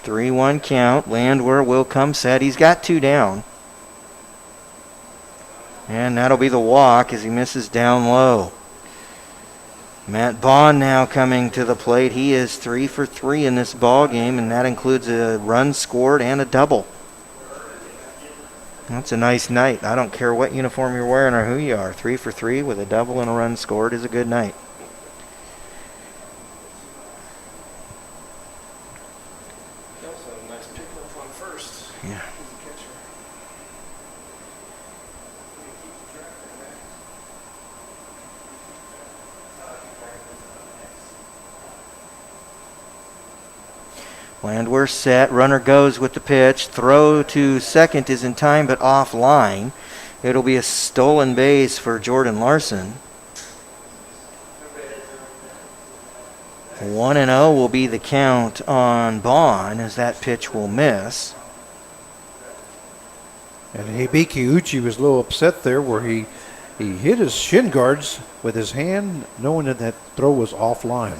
3-1 count. Landwehr will come set. He's got 2 down. And that'll be the walk as he misses down low. Matt Bond now coming to the plate. He is 3 for 3 in this ball game, and that includes a run scored and a double. That's a nice night. I don't care what uniform you're wearing or who you are. 3 for 3 with a double and a run scored is a good night. Also a nice pickup on first. Yeah. Landwehr set, runner goes with the pitch. Throw to second is in time but offline. It'll be a stolen base for Jordan Larson. 1-0 will be the count on Bond as that pitch will miss. And Hibiki Uchi was a little upset there where he hit his shin guards with his hand, knowing that that throw was offline.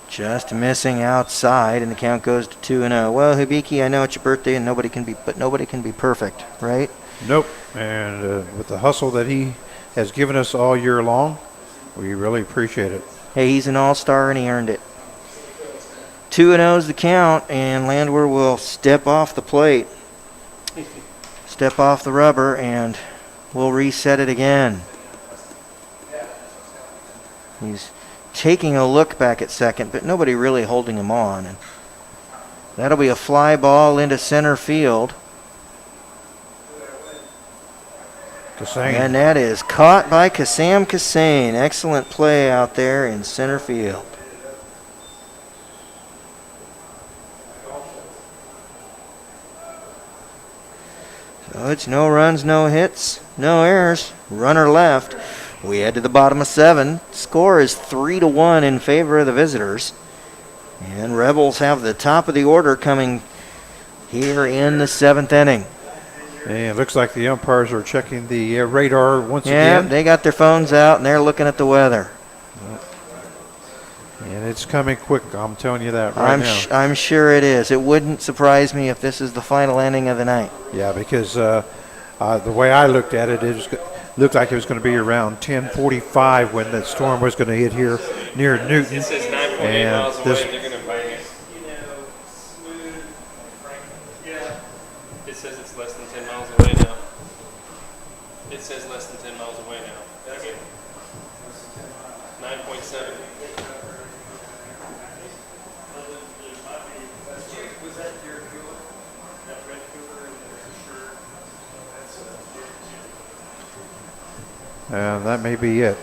Just missing outside, and the count goes to 2-0. Well, Hibiki, I know it's your birthday, and nobody can be perfect, right? Nope. And with the hustle that he has given us all year long, we really appreciate it. Hey, he's an all-star, and he earned it. 2-0 is the count, and Landwehr will step off the plate, step off the rubber, and we'll reset it again. He's taking a look back at second, but nobody really holding him on. And that'll be a fly ball into center field. Kassane. And that is caught by Kassam Kassane. Excellent play out there in center field. So it's no runs, no hits, no errors. Runner left. We head to the bottom of 7. Score is 3-1 in favor of the visitors. And Rebels have the top of the order coming here in the 7th inning. And it looks like the umpires are checking the radar once Yeah, again. they got their phones out and they're looking at the weather. And it's coming quick, I'm telling you that right now. I'm sure it is. It wouldn't surprise me if this is the final inning of the night. Yeah, because the way I looked at it, looked like it was going to be around 10:45 when the storm was going to hit here near Newton. It says 9.8 And miles away. this- They're going to bang it. It says it's less than 10 miles away now. It says less than 10 miles away now. Okay. 9.7. Was that your cooler? That red cooler in the shirt? That's That may be it.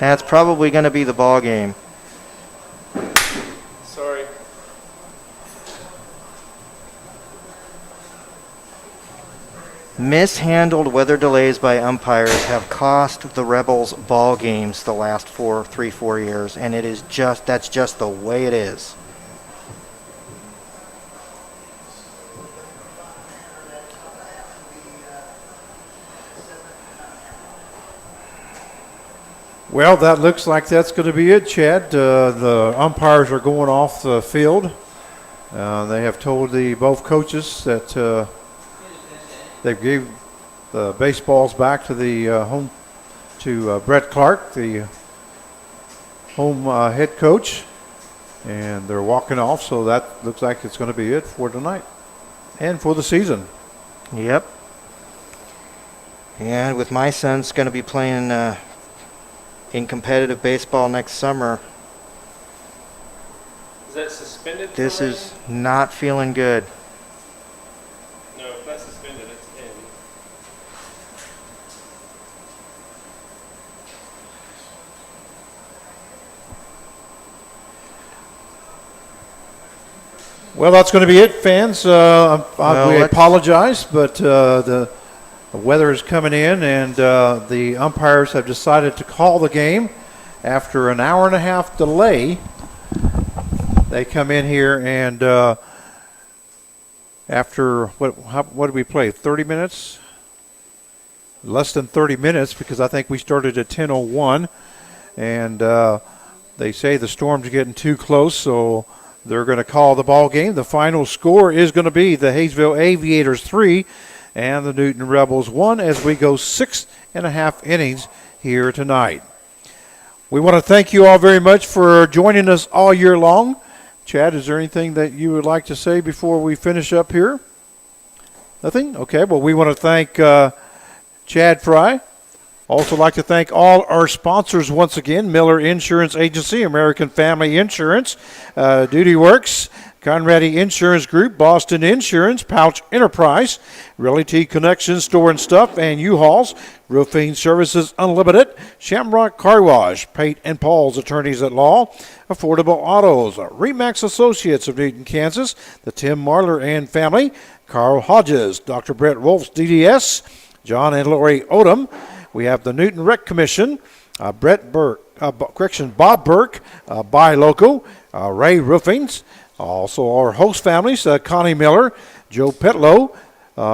That's probably going to be the ball game. Sorry. Mishandled weather delays by umpires have cost the Rebels ball games the last 4 years, and that's just the way it is. Well, that looks like that's going to be it, Chad. The umpires are going off the field. They have told both coaches that they gave the baseballs back to the home to Brett Clark, the home head coach, and they're walking off. So that looks like it's going to be it for tonight and for the season. Yep. And with my son's going to be playing in competitive baseball next summer, Is that suspended? this for is not feeling good. rain? No, if that's suspended, it's in. Well, that's going to be it, fans. We let's- apologize, but the weather is coming in, and the umpires have decided to call the game after an hour and a half delay. They come in here, and after what did we play? 30 minutes? Less than 30 minutes, because I think we started at 10:01, and they say the storm's getting too close, so they're going to call the ball game. The final score is going to be the Haysville Aviators 3 and the Newton Rebels 1 as we go 6.5 innings here tonight. We want to thank you all very much for joining us all year long. Chad, is there anything that you would like to say before we finish up here? Nothing? Okay, well, we want to thank Chad Fry. Also like to thank all our sponsors once again: Miller Insurance Agency, American Family Insurance, Duty Works, Conradi Insurance Group, Boston Insurance, Pouch Enterprise, Realty Connection Store and Stuff, and U-Hauls, Roofing Services Unlimited, Shamrock Car Wash, Pate and Paul's Attorneys at Law, Affordable Autos, Remax Associates of Newton, Kansas, the Tim Marler and Family, Carl Hodges, Dr. Brett Wolf's DDS, John and Lori Odom. We have the Newton Rec Commission, Bob Burke, Buy Loco, Ray Roofings. Also our host families, Connie Miller, Joe Petlow,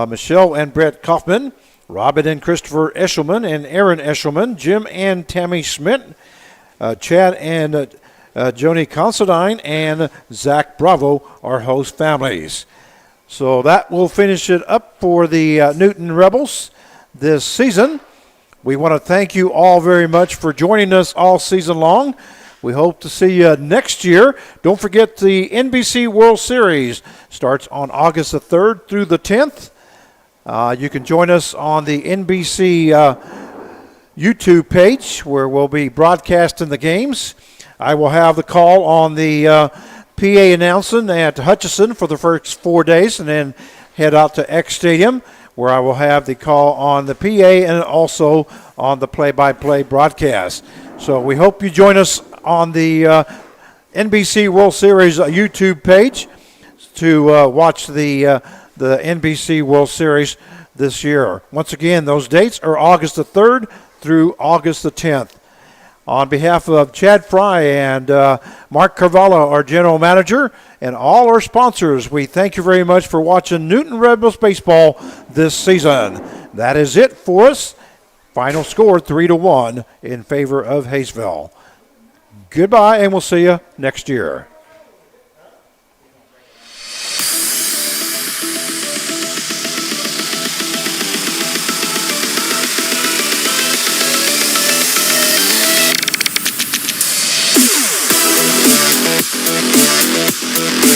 Michelle and Brett Kaufman, Robin and Christopher Eshelman and Aaron Eshelman, Jim and Tammy Schmidt, Chad and Joni Considine, and Zach Bravo, our host families. So that will finish it up for the Newton Rebels this season. We want to thank you all very much for joining us all season long. We hope to see you next year. Don't forget the NBC World Series starts on August the 3rd through the 10th. You can join us on the NBC YouTube page where we'll be broadcasting the games. I will have the call on the PA announcing at Hutchison for the first 4 days, and then head out to X Stadium, where I will have the call on the PA and also on the play-by-play broadcast. So we hope you join us on the NBC World Series YouTube page to watch the NBC World Series this year. Once again, those dates are August the 3rd through August the 10th. On behalf of Chad Fry and Mark Carvalho, our general manager, and all our sponsors, we thank you very much for watching Newton Rebels baseball this season. That is it for us. Final score 3-1 in favor of Haysville. Goodbye, and we'll see you next year. We'll be right back.